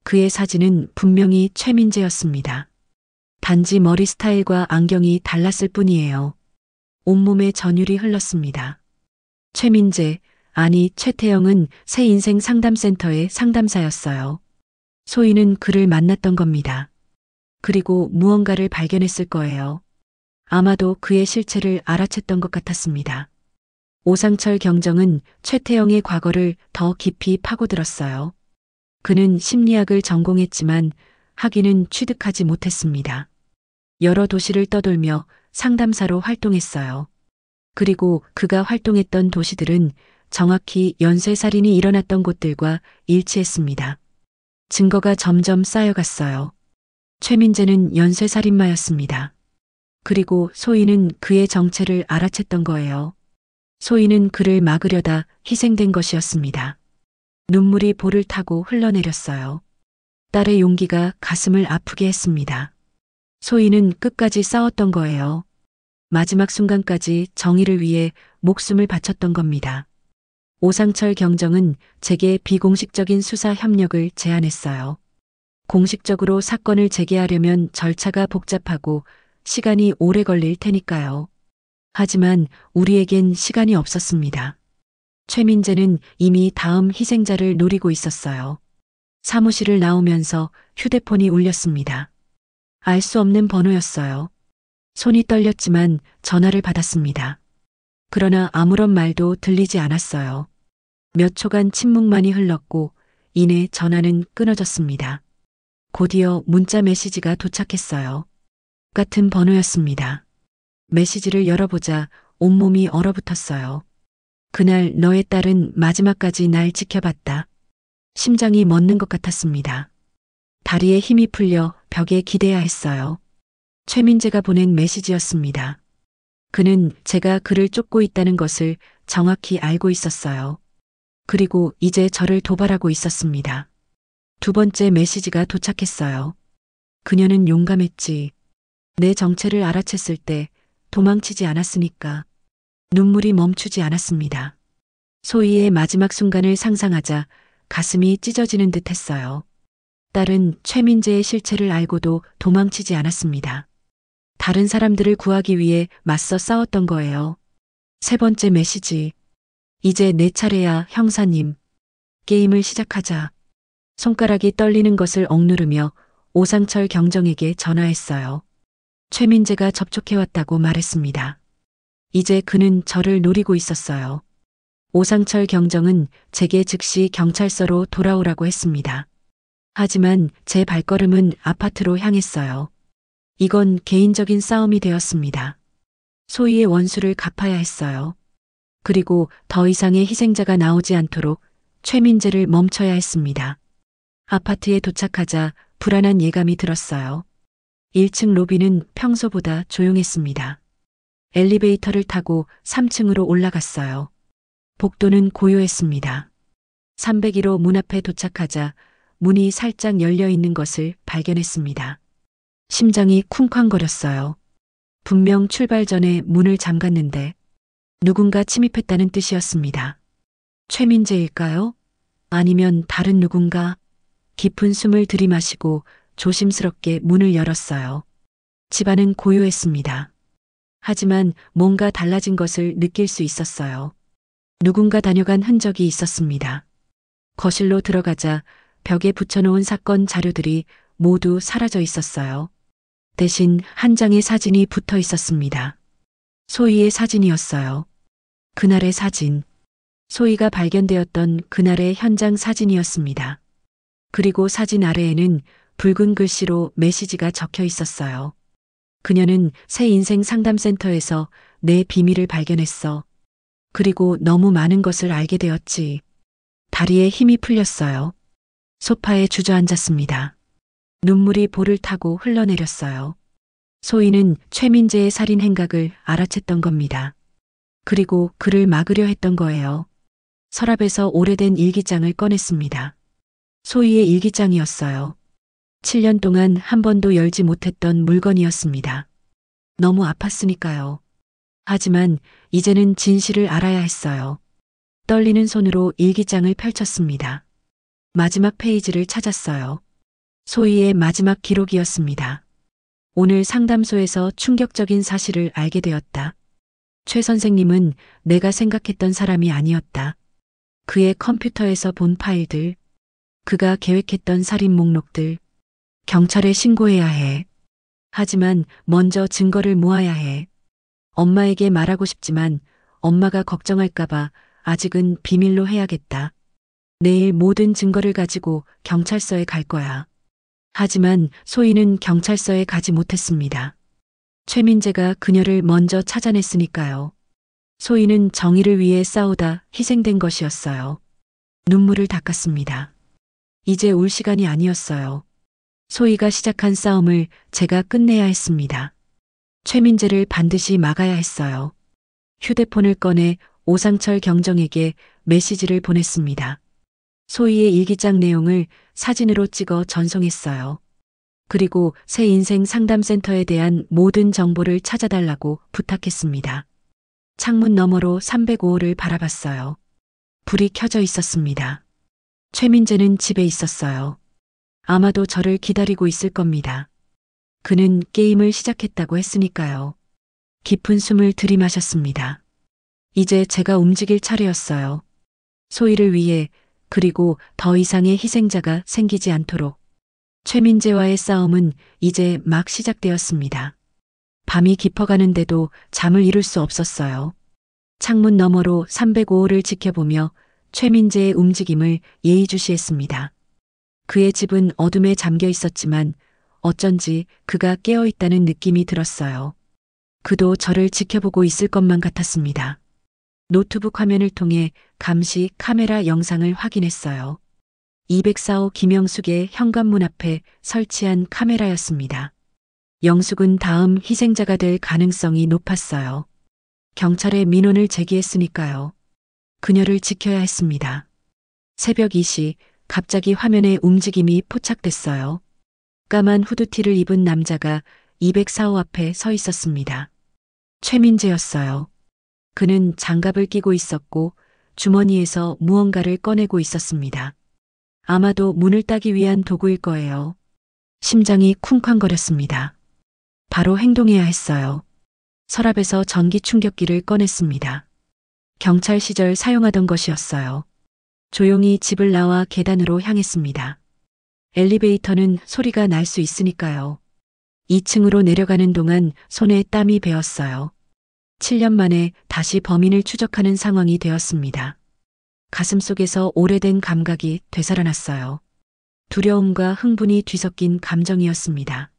그의 사진은 분명히 최민재였습니다. 단지 머리 스타일과 안경이 달랐을 뿐이에요. 온몸에 전율이 흘렀습니다. 최민재, 아니 최태영은 새 인생 상담센터의 상담사였어요. 소희는 그를 만났던 겁니다. 그리고 무언가를 발견했을 거예요. 아마도 그의 실체를 알아챘던 것 같았습니다. 오상철 경정은 최태영의 과거를 더 깊이 파고들었어요. 그는 심리학을 전공했지만 학위는 취득하지 못했습니다. 여러 도시를 떠돌며 상담사로 활동했어요. 그리고 그가 활동했던 도시들은 정확히 연쇄살인이 일어났던 곳들과 일치했습니다. 증거가 점점 쌓여갔어요. 최민재는 연쇄살인마였습니다. 그리고 소희는 그의 정체를 알아챘던 거예요. 소희는 그를 막으려다 희생된 것이었습니다. 눈물이 볼을 타고 흘러내렸어요. 딸의 용기가 가슴을 아프게 했습니다. 소희는 끝까지 싸웠던 거예요. 마지막 순간까지 정의를 위해 목숨을 바쳤던 겁니다. 오상철 경정은 제게 비공식적인 수사 협력을 제안했어요. 공식적으로 사건을 재개하려면 절차가 복잡하고 시간이 오래 걸릴 테니까요. 하지만 우리에겐 시간이 없었습니다. 최민재는 이미 다음 희생자를 노리고 있었어요. 사무실을 나오면서 휴대폰이 울렸습니다. 알 수 없는 번호였어요. 손이 떨렸지만 전화를 받았습니다. 그러나 아무런 말도 들리지 않았어요. 몇 초간 침묵만이 흘렀고 이내 전화는 끊어졌습니다. 곧이어 문자 메시지가 도착했어요. 같은 번호였습니다. 메시지를 열어보자 온몸이 얼어붙었어요. 그날 너의 딸은 마지막까지 날 지켜봤다. 심장이 멎는 것 같았습니다. 다리에 힘이 풀려 벽에 기대야 했어요. 최민재가 보낸 메시지였습니다. 그는 제가 그를 쫓고 있다는 것을 정확히 알고 있었어요. 그리고 이제 저를 도발하고 있었습니다. 두 번째 메시지가 도착했어요. 그녀는 용감했지. 내 정체를 알아챘을 때 도망치지 않았으니까. 눈물이 멈추지 않았습니다. 소희의 마지막 순간을 상상하자 가슴이 찢어지는 듯 했어요. 딸은 최민재의 실체를 알고도 도망치지 않았습니다. 다른 사람들을 구하기 위해 맞서 싸웠던 거예요. 세 번째 메시지. 이제 내 차례야, 형사님. 게임을 시작하자. 손가락이 떨리는 것을 억누르며 오상철 경정에게 전화했어요. 최민재가 접촉해왔다고 말했습니다. 이제 그는 저를 노리고 있었어요. 오상철 경정은 제게 즉시 경찰서로 돌아오라고 했습니다. 하지만 제 발걸음은 아파트로 향했어요. 이건 개인적인 싸움이 되었습니다. 소희의 원수를 갚아야 했어요. 그리고 더 이상의 희생자가 나오지 않도록 최민재를 멈춰야 했습니다. 아파트에 도착하자 불안한 예감이 들었어요. 1층 로비는 평소보다 조용했습니다. 엘리베이터를 타고 3층으로 올라갔어요. 복도는 고요했습니다. 301호 문 앞에 도착하자 문이 살짝 열려 있는 것을 발견했습니다. 심장이 쿵쾅거렸어요. 분명 출발 전에 문을 잠갔는데 누군가 침입했다는 뜻이었습니다. 최민재일까요? 아니면 다른 누군가? 깊은 숨을 들이마시고 조심스럽게 문을 열었어요. 집안은 고요했습니다. 하지만 뭔가 달라진 것을 느낄 수 있었어요. 누군가 다녀간 흔적이 있었습니다. 거실로 들어가자 벽에 붙여놓은 사건 자료들이 모두 사라져 있었어요. 대신 한 장의 사진이 붙어 있었습니다. 소희의 사진이었어요. 그날의 사진. 소희가 발견되었던 그날의 현장 사진이었습니다. 그리고 사진 아래에는 붉은 글씨로 메시지가 적혀 있었어요. 그녀는 새 인생 상담센터에서 내 비밀을 발견했어. 그리고 너무 많은 것을 알게 되었지. 다리에 힘이 풀렸어요. 소파에 주저앉았습니다. 눈물이 볼을 타고 흘러내렸어요. 소희는 최민재의 살인 행각을 알아챘던 겁니다. 그리고 그를 막으려 했던 거예요. 서랍에서 오래된 일기장을 꺼냈습니다. 소희의 일기장이었어요. 7년 동안 한 번도 열지 못했던 물건이었습니다. 너무 아팠으니까요. 하지만 이제는 진실을 알아야 했어요. 떨리는 손으로 일기장을 펼쳤습니다. 마지막 페이지를 찾았어요. 소희의 마지막 기록이었습니다. 오늘 상담소에서 충격적인 사실을 알게 되었다. 최 선생님은 내가 생각했던 사람이 아니었다. 그의 컴퓨터에서 본 파일들, 그가 계획했던 살인 목록들, 경찰에 신고해야 해. 하지만 먼저 증거를 모아야 해. 엄마에게 말하고 싶지만 엄마가 걱정할까봐 아직은 비밀로 해야겠다. 내일 모든 증거를 가지고 경찰서에 갈 거야. 하지만 소희는 경찰서에 가지 못했습니다. 최민재가 그녀를 먼저 찾아냈으니까요. 소희는 정의를 위해 싸우다 희생된 것이었어요. 눈물을 닦았습니다. 이제 울 시간이 아니었어요. 소희가 시작한 싸움을 제가 끝내야 했습니다. 최민재를 반드시 막아야 했어요. 휴대폰을 꺼내 오상철 경정에게 메시지를 보냈습니다. 소희의 일기장 내용을 사진으로 찍어 전송했어요. 그리고 새 인생 상담센터에 대한 모든 정보를 찾아달라고 부탁했습니다. 창문 너머로 305호를 바라봤어요. 불이 켜져 있었습니다. 최민재는 집에 있었어요. 아마도 저를 기다리고 있을 겁니다. 그는 게임을 시작했다고 했으니까요. 깊은 숨을 들이마셨습니다. 이제 제가 움직일 차례였어요. 소희를 위해, 그리고 더 이상의 희생자가 생기지 않도록. 최민재와의 싸움은 이제 막 시작되었습니다. 밤이 깊어가는데도 잠을 이룰 수 없었어요. 창문 너머로 305호를 지켜보며 최민재의 움직임을 예의주시했습니다. 그의 집은 어둠에 잠겨 있었지만 어쩐지 그가 깨어 있다는 느낌이 들었어요. 그도 저를 지켜보고 있을 것만 같았습니다. 노트북 화면을 통해 감시 카메라 영상을 확인했어요. 204호 김영숙의 현관문 앞에 설치한 카메라였습니다. 영숙은 다음 희생자가 될 가능성이 높았어요. 경찰에 민원을 제기했으니까요. 그녀를 지켜야 했습니다. 새벽 2시 갑자기 화면에 움직임이 포착됐어요. 까만 후드티를 입은 남자가 204호 앞에 서 있었습니다. 최민재였어요. 그는 장갑을 끼고 있었고 주머니에서 무언가를 꺼내고 있었습니다. 아마도 문을 따기 위한 도구일 거예요. 심장이 쿵쾅거렸습니다. 바로 행동해야 했어요. 서랍에서 전기 충격기를 꺼냈습니다. 경찰 시절 사용하던 것이었어요. 조용히 집을 나와 계단으로 향했습니다. 엘리베이터는 소리가 날 수 있으니까요. 2층으로 내려가는 동안 손에 땀이 배었어요. 7년 만에 다시 범인을 추적하는 상황이 되었습니다. 가슴속에서 오래된 감각이 되살아났어요. 두려움과 흥분이 뒤섞인 감정이었습니다.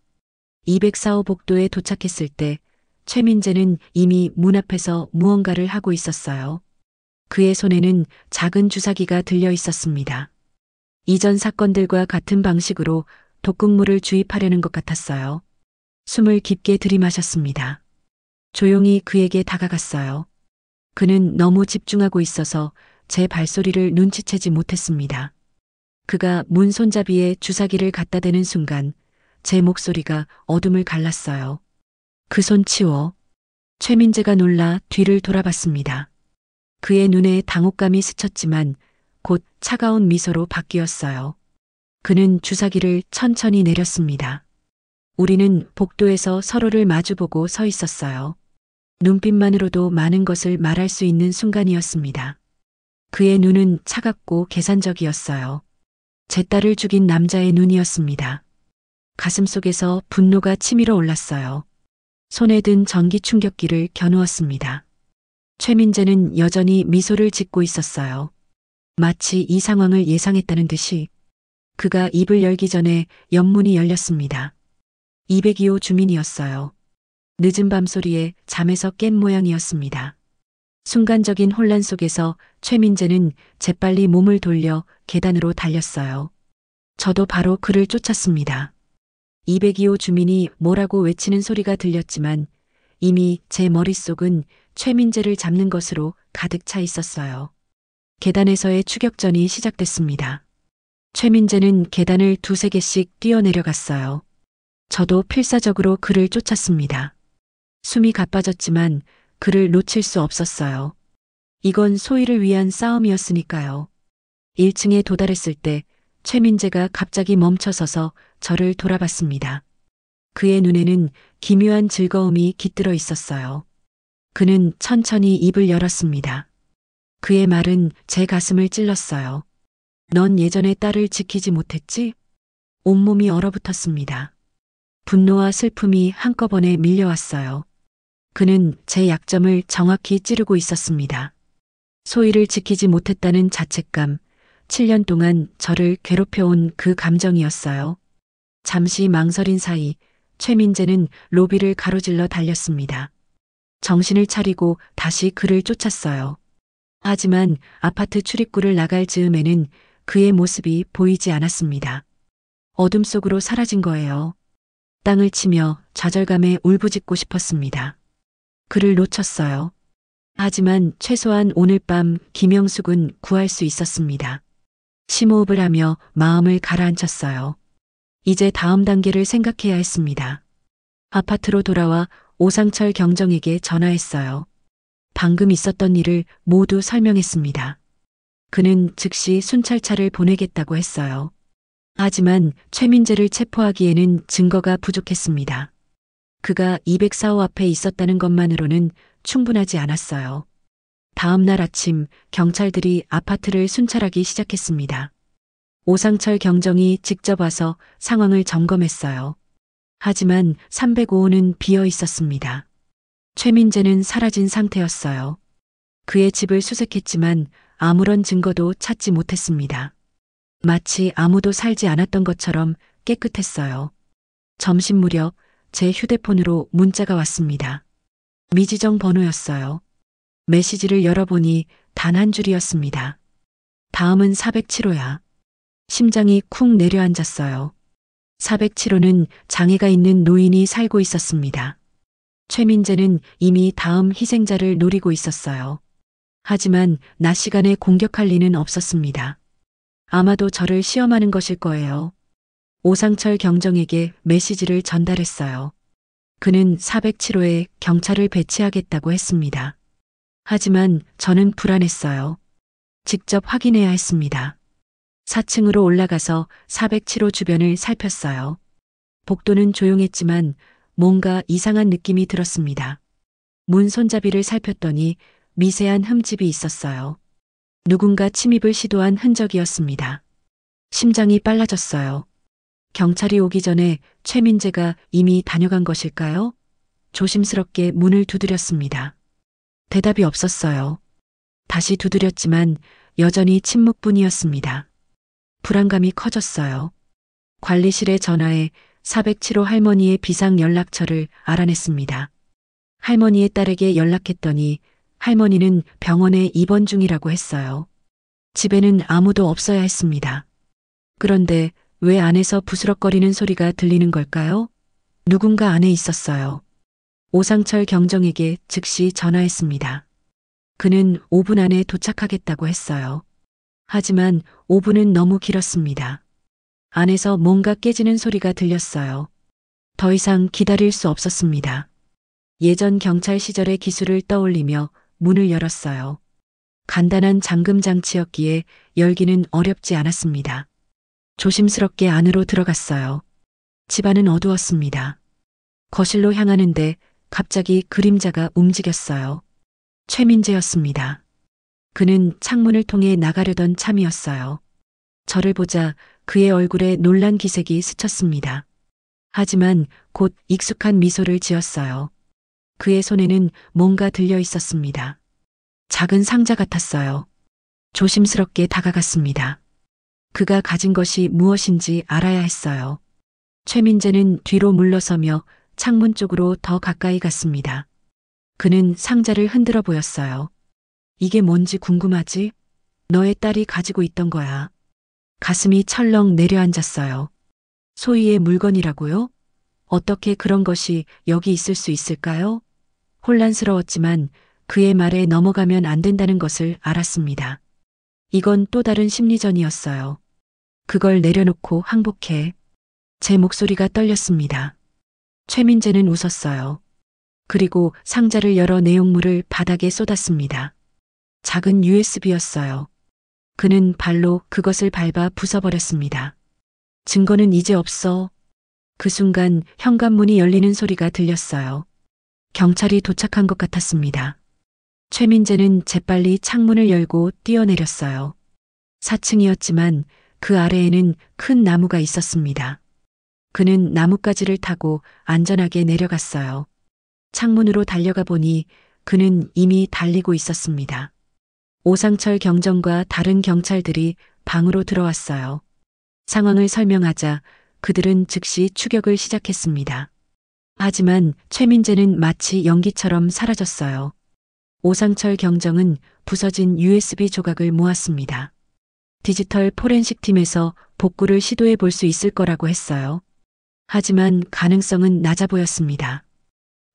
204호 복도에 도착했을 때 최민재는 이미 문 앞에서 무언가를 하고 있었어요. 그의 손에는 작은 주사기가 들려 있었습니다. 이전 사건들과 같은 방식으로 독극물을 주입하려는 것 같았어요. 숨을 깊게 들이마셨습니다. 조용히 그에게 다가갔어요. 그는 너무 집중하고 있어서 제 발소리를 눈치채지 못했습니다. 그가 문 손잡이에 주사기를 갖다 대는 순간 제 목소리가 어둠을 갈랐어요. 그 손 치워. 최민재가 놀라 뒤를 돌아봤습니다. 그의 눈에 당혹감이 스쳤지만 곧 차가운 미소로 바뀌었어요. 그는 주사기를 천천히 내렸습니다. 우리는 복도에서 서로를 마주보고 서 있었어요. 눈빛만으로도 많은 것을 말할 수 있는 순간이었습니다. 그의 눈은 차갑고 계산적이었어요. 제 딸을 죽인 남자의 눈이었습니다. 가슴속에서 분노가 치밀어 올랐어요. 손에 든 전기 충격기를 겨누었습니다. 최민재는 여전히 미소를 짓고 있었어요. 마치 이 상황을 예상했다는 듯이. 그가 입을 열기 전에 옆문이 열렸습니다. 202호 주민이었어요. 늦은 밤소리에 잠에서 깬 모양이었습니다. 순간적인 혼란 속에서 최민재는 재빨리 몸을 돌려 계단으로 달렸어요. 저도 바로 그를 쫓았습니다. 202호 주민이 뭐라고 외치는 소리가 들렸지만 이미 제 머릿속은 최민재를 잡는 것으로 가득 차 있었어요. 계단에서의 추격전이 시작됐습니다. 최민재는 계단을 두세 개씩 뛰어내려갔어요. 저도 필사적으로 그를 쫓았습니다. 숨이 가빠졌지만 그를 놓칠 수 없었어요. 이건 소희를 위한 싸움이었으니까요. 1층에 도달했을 때 최민재가 갑자기 멈춰서서 저를 돌아봤습니다. 그의 눈에는 기묘한 즐거움이 깃들어 있었어요. 그는 천천히 입을 열었습니다. 그의 말은 제 가슴을 찔렀어요. 넌 예전에 딸을 지키지 못했지? 온몸이 얼어붙었습니다. 분노와 슬픔이 한꺼번에 밀려왔어요. 그는 제 약점을 정확히 찌르고 있었습니다. 소희를 지키지 못했다는 자책감, 7년 동안 저를 괴롭혀온 그 감정이었어요. 잠시 망설인 사이 최민재는 로비를 가로질러 달렸습니다. 정신을 차리고 다시 그를 쫓았어요. 하지만 아파트 출입구를 나갈 즈음에는 그의 모습이 보이지 않았습니다. 어둠 속으로 사라진 거예요. 땅을 치며 좌절감에 울부짖고 싶었습니다. 그를 놓쳤어요. 하지만 최소한 오늘 밤 김영숙은 구할 수 있었습니다. 심호흡을 하며 마음을 가라앉혔어요. 이제 다음 단계를 생각해야 했습니다. 아파트로 돌아와 오상철 경정에게 전화했어요. 방금 있었던 일을 모두 설명했습니다. 그는 즉시 순찰차를 보내겠다고 했어요. 하지만 최민재를 체포하기에는 증거가 부족했습니다. 그가 204호 앞에 있었다는 것만으로는 충분하지 않았어요. 다음 날 아침 경찰들이 아파트를 순찰하기 시작했습니다. 오상철 경정이 직접 와서 상황을 점검했어요. 하지만 305호는 비어 있었습니다. 최민재는 사라진 상태였어요. 그의 집을 수색했지만 아무런 증거도 찾지 못했습니다. 마치 아무도 살지 않았던 것처럼 깨끗했어요. 점심 무렵 제 휴대폰으로 문자가 왔습니다. 미지정 번호였어요. 메시지를 열어보니 단 한 줄이었습니다. 다음은 407호야. 심장이 쿵 내려앉았어요. 407호는 장애가 있는 노인이 살고 있었습니다. 최민재는 이미 다음 희생자를 노리고 있었어요. 하지만 낮 시간에 공격할 리는 없었습니다. 아마도 저를 시험하는 것일 거예요. 오상철 경정에게 메시지를 전달했어요. 그는 407호에 경찰을 배치하겠다고 했습니다. 하지만 저는 불안했어요. 직접 확인해야 했습니다. 4층으로 올라가서 407호 주변을 살폈어요. 복도는 조용했지만 뭔가 이상한 느낌이 들었습니다. 문 손잡이를 살폈더니 미세한 흠집이 있었어요. 누군가 침입을 시도한 흔적이었습니다. 심장이 빨라졌어요. 경찰이 오기 전에 최민재가 이미 다녀간 것일까요? 조심스럽게 문을 두드렸습니다. 대답이 없었어요. 다시 두드렸지만 여전히 침묵뿐이었습니다. 불안감이 커졌어요. 관리실에 전화해 407호 할머니의 비상 연락처를 알아냈습니다. 할머니의 딸에게 연락했더니 할머니는 병원에 입원 중이라고 했어요. 집에는 아무도 없어야 했습니다. 그런데 왜 안에서 부스럭거리는 소리가 들리는 걸까요? 누군가 안에 있었어요. 오상철 경정에게 즉시 전화했습니다. 그는 5분 안에 도착하겠다고 했어요. 하지만 5분은 너무 길었습니다. 안에서 뭔가 깨지는 소리가 들렸어요. 더 이상 기다릴 수 없었습니다. 예전 경찰 시절의 기술을 떠올리며 문을 열었어요. 간단한 잠금 장치였기에 열기는 어렵지 않았습니다. 조심스럽게 안으로 들어갔어요. 집안은 어두웠습니다. 거실로 향하는데 갑자기 그림자가 움직였어요. 최민재였습니다. 그는 창문을 통해 나가려던 참이었어요. 저를 보자 그의 얼굴에 놀란 기색이 스쳤습니다. 하지만 곧 익숙한 미소를 지었어요. 그의 손에는 뭔가 들려 있었습니다. 작은 상자 같았어요. 조심스럽게 다가갔습니다. 그가 가진 것이 무엇인지 알아야 했어요. 최민재는 뒤로 물러서며 창문 쪽으로 더 가까이 갔습니다. 그는 상자를 흔들어 보였어요. 이게 뭔지 궁금하지? 너의 딸이 가지고 있던 거야. 가슴이 철렁 내려앉았어요. 소희의 물건이라고요? 어떻게 그런 것이 여기 있을 수 있을까요? 혼란스러웠지만 그의 말에 넘어가면 안 된다는 것을 알았습니다. 이건 또 다른 심리전이었어요. 그걸 내려놓고 항복해. 제 목소리가 떨렸습니다. 최민재는 웃었어요. 그리고 상자를 열어 내용물을 바닥에 쏟았습니다. 작은 USB였어요. 그는 발로 그것을 밟아 부숴버렸습니다. 증거는 이제 없어. 그 순간 현관문이 열리는 소리가 들렸어요. 경찰이 도착한 것 같았습니다. 최민재는 재빨리 창문을 열고 뛰어내렸어요. 4층이었지만 그 아래에는 큰 나무가 있었습니다. 그는 나뭇가지를 타고 안전하게 내려갔어요. 창문으로 달려가 보니 그는 이미 달리고 있었습니다. 오상철 경정과 다른 경찰들이 방으로 들어왔어요. 상황을 설명하자 그들은 즉시 추격을 시작했습니다. 하지만 최민재는 마치 연기처럼 사라졌어요. 오상철 경정은 부서진 USB 조각을 모았습니다. 디지털 포렌식 팀에서 복구를 시도해 볼 수 있을 거라고 했어요. 하지만 가능성은 낮아 보였습니다.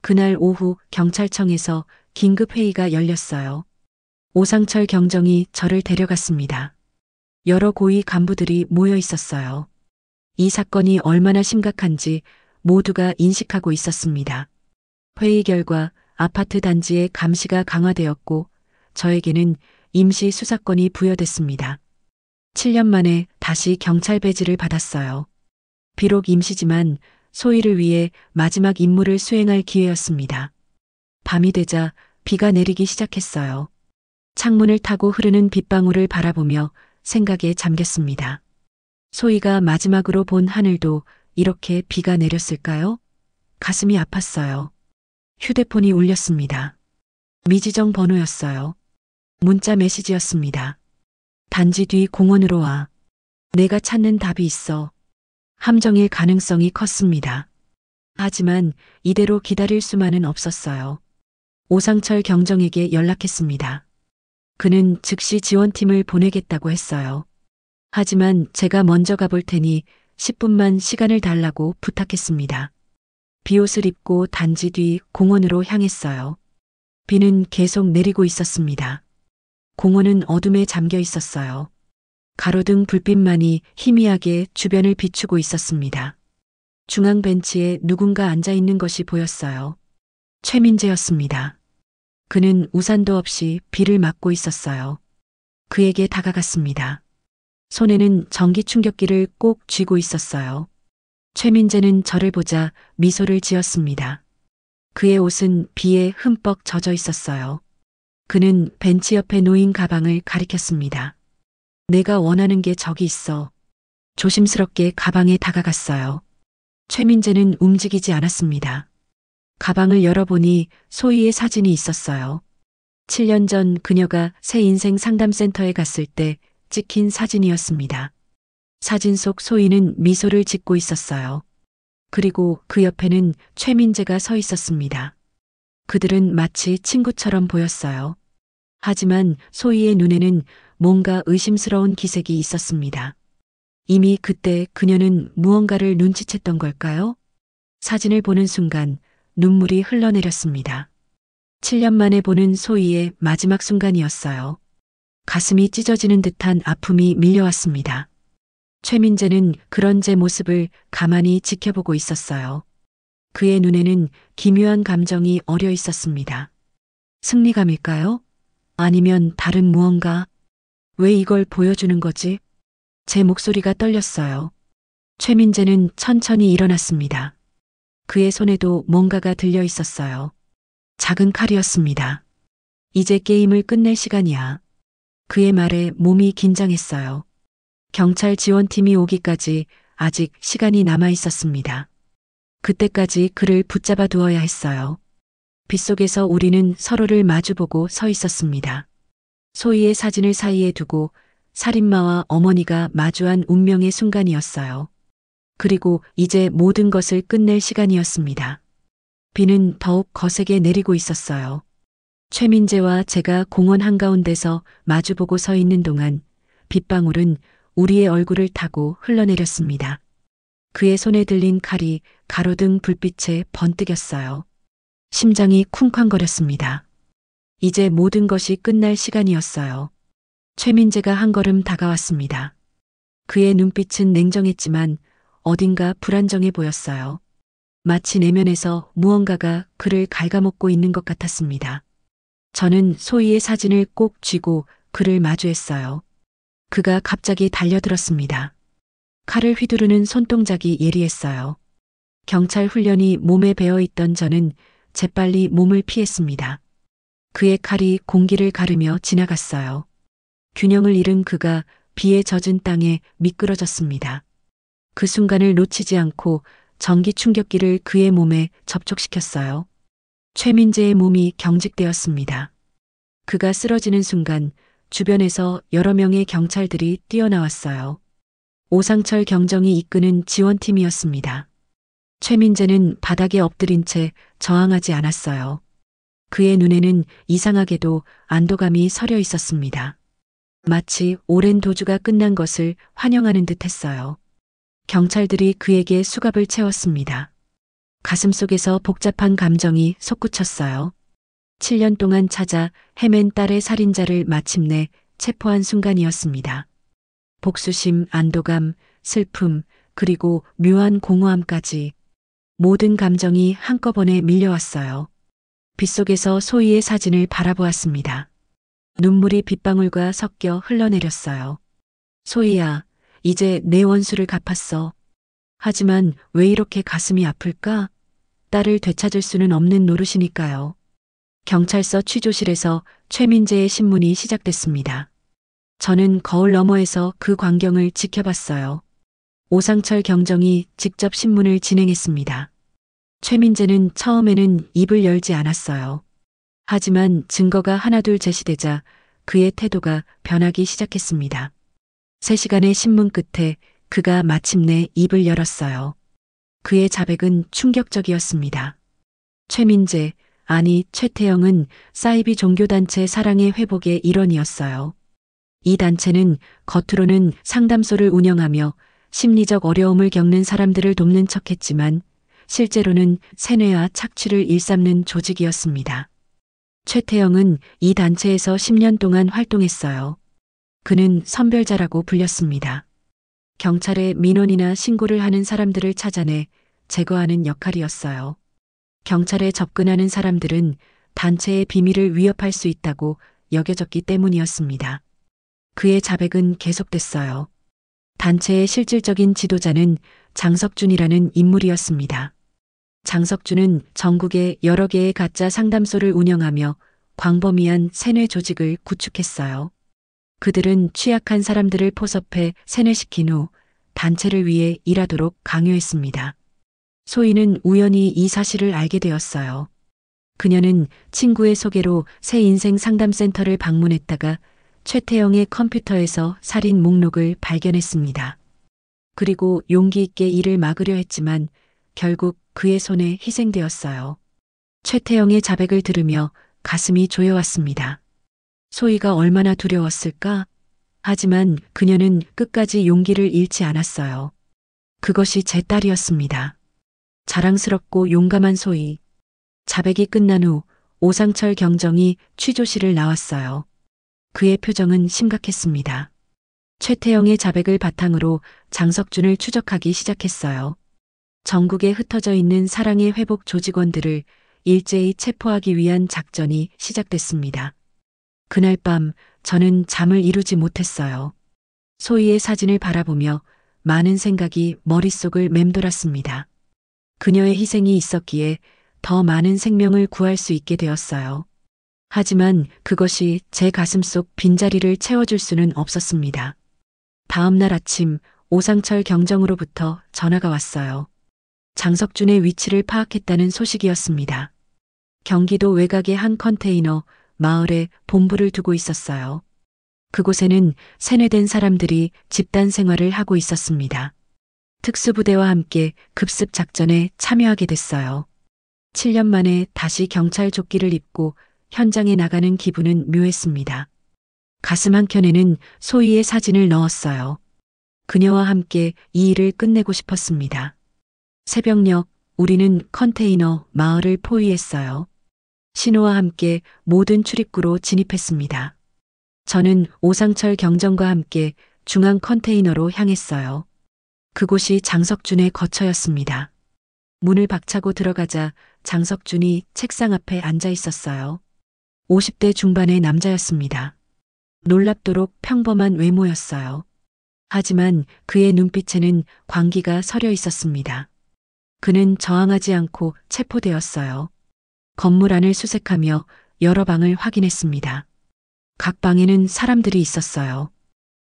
그날 오후 경찰청에서 긴급 회의가 열렸어요. 오상철 경정이 저를 데려갔습니다. 여러 고위 간부들이 모여 있었어요. 이 사건이 얼마나 심각한지 모두가 인식하고 있었습니다. 회의 결과 아파트 단지의 감시가 강화되었고 저에게는 임시 수사권이 부여됐습니다. 7년 만에 다시 경찰 배지를 받았어요. 비록 임시지만 소희를 위해 마지막 임무를 수행할 기회였습니다. 밤이 되자 비가 내리기 시작했어요. 창문을 타고 흐르는 빗방울을 바라보며 생각에 잠겼습니다. 소희가 마지막으로 본 하늘도 이렇게 비가 내렸을까요? 가슴이 아팠어요. 휴대폰이 울렸습니다. 미지정 번호였어요. 문자 메시지였습니다. 단지 뒤 공원으로 와. 내가 찾는 답이 있어. 함정일 가능성이 컸습니다. 하지만 이대로 기다릴 수만은 없었어요. 오상철 경정에게 연락했습니다. 그는 즉시 지원팀을 보내겠다고 했어요. 하지만 제가 먼저 가볼 테니 10분만 시간을 달라고 부탁했습니다. 비옷을 입고 단지 뒤 공원으로 향했어요. 비는 계속 내리고 있었습니다. 공원은 어둠에 잠겨 있었어요. 가로등 불빛만이 희미하게 주변을 비추고 있었습니다. 중앙 벤치에 누군가 앉아 있는 것이 보였어요. 최민재였습니다. 그는 우산도 없이 비를 맞고 있었어요. 그에게 다가갔습니다. 손에는 전기 충격기를 꼭 쥐고 있었어요. 최민재는 저를 보자 미소를 지었습니다. 그의 옷은 비에 흠뻑 젖어 있었어요. 그는 벤치 옆에 놓인 가방을 가리켰습니다. 내가 원하는 게 저기 있어. 조심스럽게 가방에 다가갔어요. 최민재는 움직이지 않았습니다. 가방을 열어보니 소희의 사진이 있었어요. 7년 전 그녀가 새 인생 상담센터에 갔을 때 찍힌 사진이었습니다. 사진 속 소희는 미소를 짓고 있었어요. 그리고 그 옆에는 최민재가 서 있었습니다. 그들은 마치 친구처럼 보였어요. 하지만 소희의 눈에는 뭔가 의심스러운 기색이 있었습니다. 이미 그때 그녀는 무언가를 눈치챘던 걸까요? 사진을 보는 순간 눈물이 흘러내렸습니다. 7년 만에 보는 소희의 마지막 순간이었어요. 가슴이 찢어지는 듯한 아픔이 밀려왔습니다. 최민재는 그런 제 모습을 가만히 지켜보고 있었어요. 그의 눈에는 기묘한 감정이 어려 있었습니다. 승리감일까요? 아니면 다른 무언가? 왜 이걸 보여주는 거지? 제 목소리가 떨렸어요. 최민재는 천천히 일어났습니다. 그의 손에도 뭔가가 들려 있었어요. 작은 칼이었습니다. 이제 게임을 끝낼 시간이야. 그의 말에 몸이 긴장했어요. 경찰 지원팀이 오기까지 아직 시간이 남아 있었습니다. 그때까지 그를 붙잡아 두어야 했어요. 빗속에서 우리는 서로를 마주보고 서 있었습니다. 소희의 사진을 사이에 두고 살인마와 어머니가 마주한 운명의 순간이었어요. 그리고 이제 모든 것을 끝낼 시간이었습니다. 비는 더욱 거세게 내리고 있었어요. 최민재와 제가 공원 한가운데서 마주보고 서 있는 동안 빗방울은 우리의 얼굴을 타고 흘러내렸습니다. 그의 손에 들린 칼이 가로등 불빛에 번뜩였어요. 심장이 쿵쾅거렸습니다. 이제 모든 것이 끝날 시간이었어요. 최민재가 한 걸음 다가왔습니다. 그의 눈빛은 냉정했지만 어딘가 불안정해 보였어요. 마치 내면에서 무언가가 그를 갉아먹고 있는 것 같았습니다. 저는 소희의 사진을 꼭 쥐고 그를 마주했어요. 그가 갑자기 달려들었습니다. 칼을 휘두르는 손동작이 예리했어요. 경찰 훈련이 몸에 배어있던 저는 재빨리 몸을 피했습니다. 그의 칼이 공기를 가르며 지나갔어요. 균형을 잃은 그가 비에 젖은 땅에 미끄러졌습니다. 그 순간을 놓치지 않고 전기 충격기를 그의 몸에 접촉시켰어요. 최민재의 몸이 경직되었습니다. 그가 쓰러지는 순간 주변에서 여러 명의 경찰들이 뛰어나왔어요. 오상철 경정이 이끄는 지원팀이었습니다. 최민재는 바닥에 엎드린 채 저항하지 않았어요. 그의 눈에는 이상하게도 안도감이 서려 있었습니다. 마치 오랜 도주가 끝난 것을 환영하는 듯 했어요. 경찰들이 그에게 수갑을 채웠습니다. 가슴속에서 복잡한 감정이 솟구쳤어요. 7년 동안 찾아 헤맨 딸의 살인자를 마침내 체포한 순간이었습니다. 복수심, 안도감, 슬픔, 그리고 묘한 공허함까지 모든 감정이 한꺼번에 밀려왔어요. 빗속에서 소희의 사진을 바라보았습니다. 눈물이 빗방울과 섞여 흘러내렸어요. 소희야, 이제 내 원수를 갚았어. 하지만 왜 이렇게 가슴이 아플까? 딸을 되찾을 수는 없는 노릇이니까요. 경찰서 취조실에서 최민재의 신문이 시작됐습니다. 저는 거울 너머에서 그 광경을 지켜봤어요. 오상철 경정이 직접 신문을 진행했습니다. 최민재는 처음에는 입을 열지 않았어요. 하지만 증거가 하나둘 제시되자 그의 태도가 변하기 시작했습니다. 3시간의 신문 끝에 그가 마침내 입을 열었어요. 그의 자백은 충격적이었습니다. 최민재, 아니 최태영은 사이비 종교단체 사랑의 회복의 일원이었어요. 이 단체는 겉으로는 상담소를 운영하며 심리적 어려움을 겪는 사람들을 돕는 척했지만 실제로는 세뇌와 착취를 일삼는 조직이었습니다. 최태영은 이 단체에서 10년 동안 활동했어요. 그는 선별자라고 불렸습니다. 경찰에 민원이나 신고를 하는 사람들을 찾아내 제거하는 역할이었어요. 경찰에 접근하는 사람들은 단체의 비밀을 위협할 수 있다고 여겨졌기 때문이었습니다. 그의 자백은 계속됐어요. 단체의 실질적인 지도자는 장석준이라는 인물이었습니다. 장석준은 전국에 여러 개의 가짜 상담소를 운영하며 광범위한 세뇌 조직을 구축했어요. 그들은 취약한 사람들을 포섭해 세뇌시킨 후 단체를 위해 일하도록 강요했습니다. 소희는 우연히 이 사실을 알게 되었어요. 그녀는 친구의 소개로 새 인생 상담센터를 방문했다가 최태영의 컴퓨터에서 살인 목록을 발견했습니다. 그리고 용기 있게 이를 막으려 했지만 결국 그의 손에 희생되었어요. 최태영의 자백을 들으며 가슴이 조여왔습니다. 소희가 얼마나 두려웠을까? 하지만 그녀는 끝까지 용기를 잃지 않았어요. 그것이 제 딸이었습니다. 자랑스럽고 용감한 소희. 자백이 끝난 후 오상철 경정이 취조실을 나왔어요. 그의 표정은 심각했습니다. 최태영의 자백을 바탕으로 장석준을 추적하기 시작했어요. 전국에 흩어져 있는 사랑의 회복 조직원들을 일제히 체포하기 위한 작전이 시작됐습니다. 그날 밤 저는 잠을 이루지 못했어요. 소희의 사진을 바라보며 많은 생각이 머릿속을 맴돌았습니다. 그녀의 희생이 있었기에 더 많은 생명을 구할 수 있게 되었어요. 하지만 그것이 제 가슴속 빈자리를 채워줄 수는 없었습니다. 다음 날 아침 오상철 경정으로부터 전화가 왔어요. 장석준의 위치를 파악했다는 소식이었습니다. 경기도 외곽의 한 컨테이너 마을에 본부를 두고 있었어요. 그곳에는 세뇌된 사람들이 집단 생활을 하고 있었습니다. 특수부대와 함께 급습 작전에 참여하게 됐어요. 7년 만에 다시 경찰 조끼를 입고 현장에 나가는 기분은 묘했습니다. 가슴 한켠에는 소희의 사진을 넣었어요. 그녀와 함께 이 일을 끝내고 싶었습니다. 새벽녘 우리는 컨테이너 마을을 포위했어요. 신호와 함께 모든 출입구로 진입했습니다. 저는 오상철 경정과 함께 중앙 컨테이너로 향했어요. 그곳이 장석준의 거처였습니다. 문을 박차고 들어가자 장석준이 책상 앞에 앉아 있었어요. 50대 중반의 남자였습니다. 놀랍도록 평범한 외모였어요. 하지만 그의 눈빛에는 광기가 서려 있었습니다. 그는 저항하지 않고 체포되었어요. 건물 안을 수색하며 여러 방을 확인했습니다. 각 방에는 사람들이 있었어요.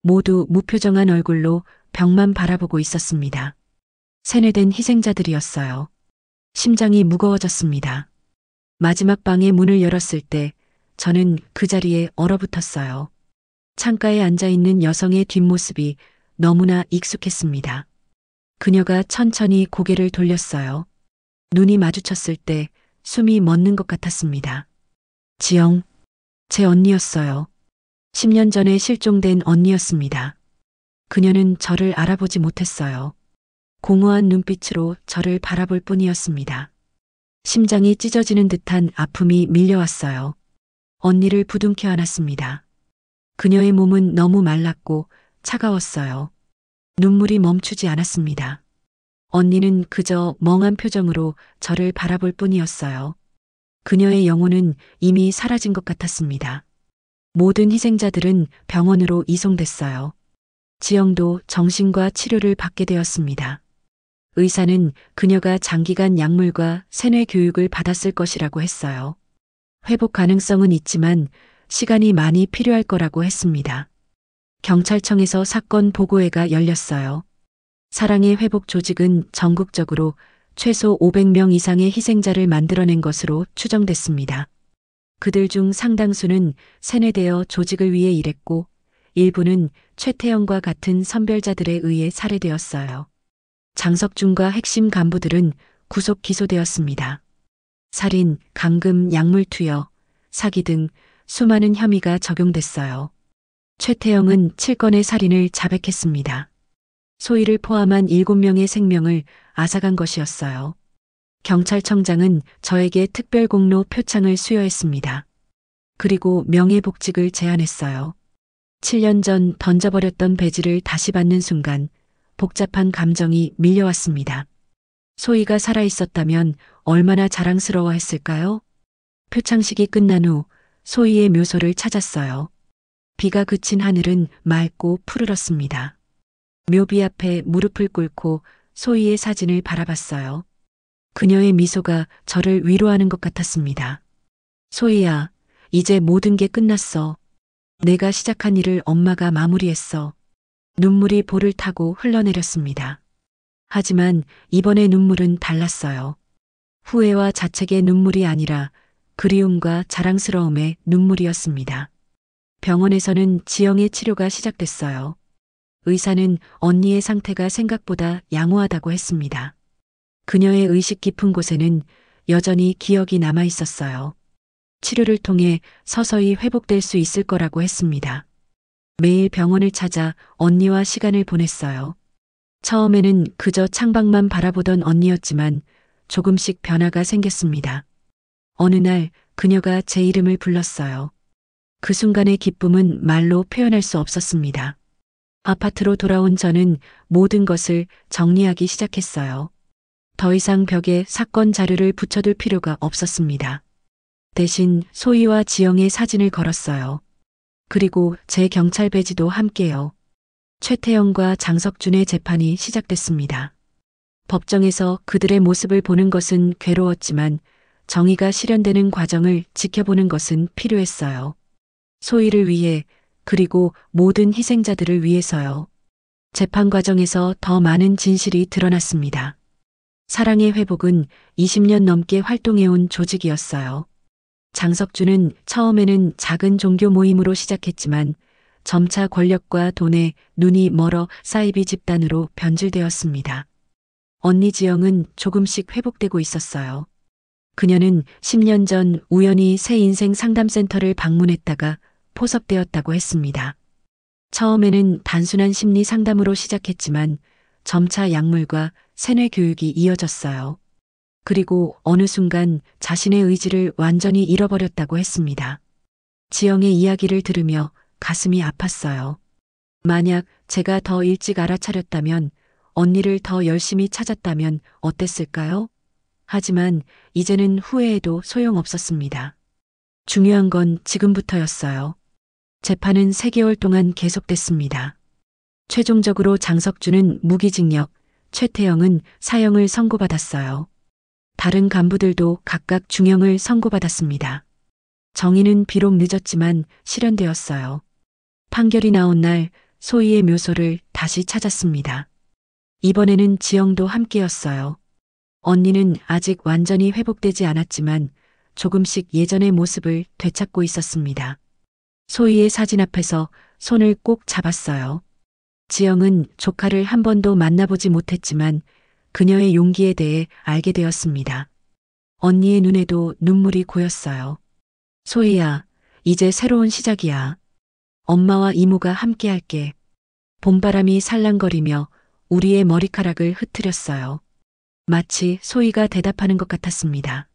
모두 무표정한 얼굴로 벽만 바라보고 있었습니다. 세뇌된 희생자들이었어요. 심장이 무거워졌습니다. 마지막 방의 문을 열었을 때 저는 그 자리에 얼어붙었어요. 창가에 앉아 있는 여성의 뒷모습이 너무나 익숙했습니다. 그녀가 천천히 고개를 돌렸어요. 눈이 마주쳤을 때 숨이 멎는 것 같았습니다. 지영, 제 언니였어요. 10년 전에 실종된 언니였습니다. 그녀는 저를 알아보지 못했어요. 공허한 눈빛으로 저를 바라볼 뿐이었습니다. 심장이 찢어지는 듯한 아픔이 밀려왔어요. 언니를 부둥켜 안았습니다. 그녀의 몸은 너무 말랐고 차가웠어요. 눈물이 멈추지 않았습니다. 언니는 그저 멍한 표정으로 저를 바라볼 뿐이었어요. 그녀의 영혼은 이미 사라진 것 같았습니다. 모든 희생자들은 병원으로 이송됐어요. 지영도 정신과 치료를 받게 되었습니다. 의사는 그녀가 장기간 약물과 세뇌 교육을 받았을 것이라고 했어요. 회복 가능성은 있지만 시간이 많이 필요할 거라고 했습니다. 경찰청에서 사건 보고회가 열렸어요. 사랑의 회복 조직은 전국적으로 최소 500명 이상의 희생자를 만들어낸 것으로 추정됐습니다. 그들 중 상당수는 세뇌되어 조직을 위해 일했고 일부는 최태영과 같은 선별자들에 의해 살해되었어요. 장석준과 핵심 간부들은 구속 기소되었습니다. 살인, 감금, 약물 투여, 사기 등 수많은 혐의가 적용됐어요. 최태영은 7건의 살인을 자백했습니다. 소희를 포함한 7명의 생명을 앗아간 것이었어요. 경찰청장은 저에게 특별 공로 표창을 수여했습니다. 그리고 명예복직을 제안했어요. 7년 전 던져버렸던 배지를 다시 받는 순간 복잡한 감정이 밀려왔습니다. 소희가 살아있었다면 얼마나 자랑스러워했을까요? 표창식이 끝난 후 소희의 묘소를 찾았어요. 비가 그친 하늘은 맑고 푸르렀습니다. 묘비 앞에 무릎을 꿇고 소희의 사진을 바라봤어요. 그녀의 미소가 저를 위로하는 것 같았습니다. 소희야, 이제 모든 게 끝났어. 내가 시작한 일을 엄마가 마무리했어. 눈물이 볼을 타고 흘러내렸습니다. 하지만 이번의 눈물은 달랐어요. 후회와 자책의 눈물이 아니라 그리움과 자랑스러움의 눈물이었습니다. 병원에서는 지영의 치료가 시작됐어요. 의사는 언니의 상태가 생각보다 양호하다고 했습니다. 그녀의 의식 깊은 곳에는 여전히 기억이 남아 있었어요. 치료를 통해 서서히 회복될 수 있을 거라고 했습니다. 매일 병원을 찾아 언니와 시간을 보냈어요. 처음에는 그저 창밖만 바라보던 언니였지만 조금씩 변화가 생겼습니다. 어느 날 그녀가 제 이름을 불렀어요. 그 순간의 기쁨은 말로 표현할 수 없었습니다. 아파트로 돌아온 저는 모든 것을 정리하기 시작했어요. 더 이상 벽에 사건 자료를 붙여둘 필요가 없었습니다. 대신 소희와 지영의 사진을 걸었어요. 그리고 제 경찰 배지도 함께요. 최태영과 장석준의 재판이 시작됐습니다. 법정에서 그들의 모습을 보는 것은 괴로웠지만 정의가 실현되는 과정을 지켜보는 것은 필요했어요. 소희를 위해, 그리고 모든 희생자들을 위해서요. 재판 과정에서 더 많은 진실이 드러났습니다. 사랑의 회복은 20년 넘게 활동해온 조직이었어요. 장석준은 처음에는 작은 종교 모임으로 시작했지만 점차 권력과 돈에 눈이 멀어 사이비 집단으로 변질되었습니다. 언니 지영은 조금씩 회복되고 있었어요. 그녀는 10년 전 우연히 새 인생 상담센터를 방문했다가 포섭되었다고 했습니다. 처음에는 단순한 심리 상담으로 시작했지만 점차 약물과 세뇌 교육이 이어졌어요. 그리고 어느 순간 자신의 의지를 완전히 잃어버렸다고 했습니다. 지영의 이야기를 들으며 가슴이 아팠어요. 만약 제가 더 일찍 알아차렸다면, 언니를 더 열심히 찾았다면 어땠을까요? 하지만 이제는 후회해도 소용없었습니다. 중요한 건 지금부터였어요. 재판은 3개월 동안 계속됐습니다. 최종적으로 장석준은 무기징역, 최태영은 사형을 선고받았어요. 다른 간부들도 각각 중형을 선고받았습니다. 정의는 비록 늦었지만 실현되었어요. 판결이 나온 날 소희의 묘소를 다시 찾았습니다. 이번에는 지영도 함께였어요. 언니는 아직 완전히 회복되지 않았지만 조금씩 예전의 모습을 되찾고 있었습니다. 소희의 사진 앞에서 손을 꼭 잡았어요. 지영은 조카를 한 번도 만나보지 못했지만 그녀의 용기에 대해 알게 되었습니다. 언니의 눈에도 눈물이 고였어요. 소희야, 이제 새로운 시작이야. 엄마와 이모가 함께할게. 봄바람이 살랑거리며 우리의 머리카락을 흩트렸어요. 마치 소희가 대답하는 것 같았습니다.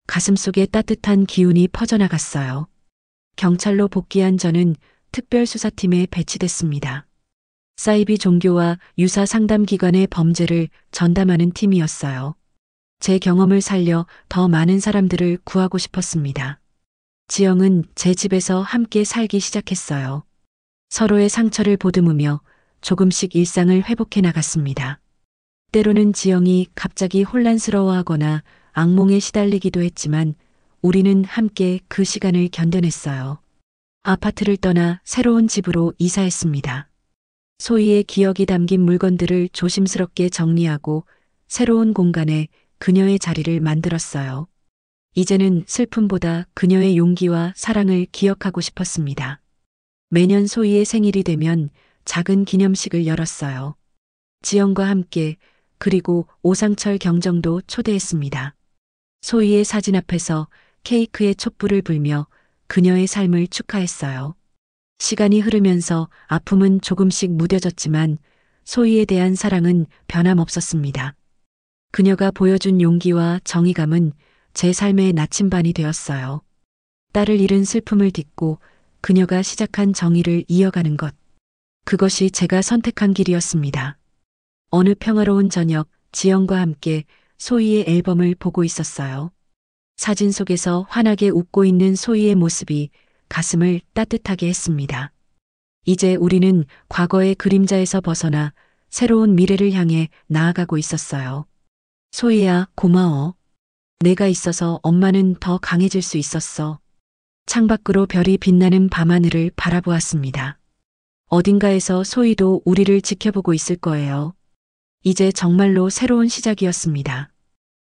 가슴속에 따뜻한 기운이 퍼져나갔어요. 경찰로 복귀한 저는 특별수사팀에 배치됐습니다. 사이비 종교와 유사 상담기관의 범죄를 전담하는 팀이었어요. 제 경험을 살려 더 많은 사람들을 구하고 싶었습니다. 지영은 제 집에서 함께 살기 시작했어요. 서로의 상처를 보듬으며 조금씩 일상을 회복해 나갔습니다. 때로는 지영이 갑자기 혼란스러워하거나 악몽에 시달리기도 했지만 우리는 함께 그 시간을 견뎌냈어요. 아파트를 떠나 새로운 집으로 이사했습니다. 소희의 기억이 담긴 물건들을 조심스럽게 정리하고 새로운 공간에 그녀의 자리를 만들었어요. 이제는 슬픔보다 그녀의 용기와 사랑을 기억하고 싶었습니다. 매년 소희의 생일이 되면 작은 기념식을 열었어요. 지영과 함께, 그리고 오상철 경정도 초대했습니다. 소희의 사진 앞에서 케이크에 촛불을 불며 그녀의 삶을 축하했어요. 시간이 흐르면서 아픔은 조금씩 무뎌졌지만 소희에 대한 사랑은 변함없었습니다. 그녀가 보여준 용기와 정의감은 제 삶의 나침반이 되었어요. 딸을 잃은 슬픔을 딛고 그녀가 시작한 정의를 이어가는 것. 그것이 제가 선택한 길이었습니다. 어느 평화로운 저녁, 지영과 함께 소희의 앨범을 보고 있었어요. 사진 속에서 환하게 웃고 있는 소희의 모습이 가슴을 따뜻하게 했습니다. 이제 우리는 과거의 그림자에서 벗어나 새로운 미래를 향해 나아가고 있었어요. 소희야, 고마워. 내가 있어서 엄마는 더 강해질 수 있었어. 창밖으로 별이 빛나는 밤하늘을 바라보았습니다. 어딘가에서 소희도 우리를 지켜보고 있을 거예요. 이제 정말로 새로운 시작이었습니다.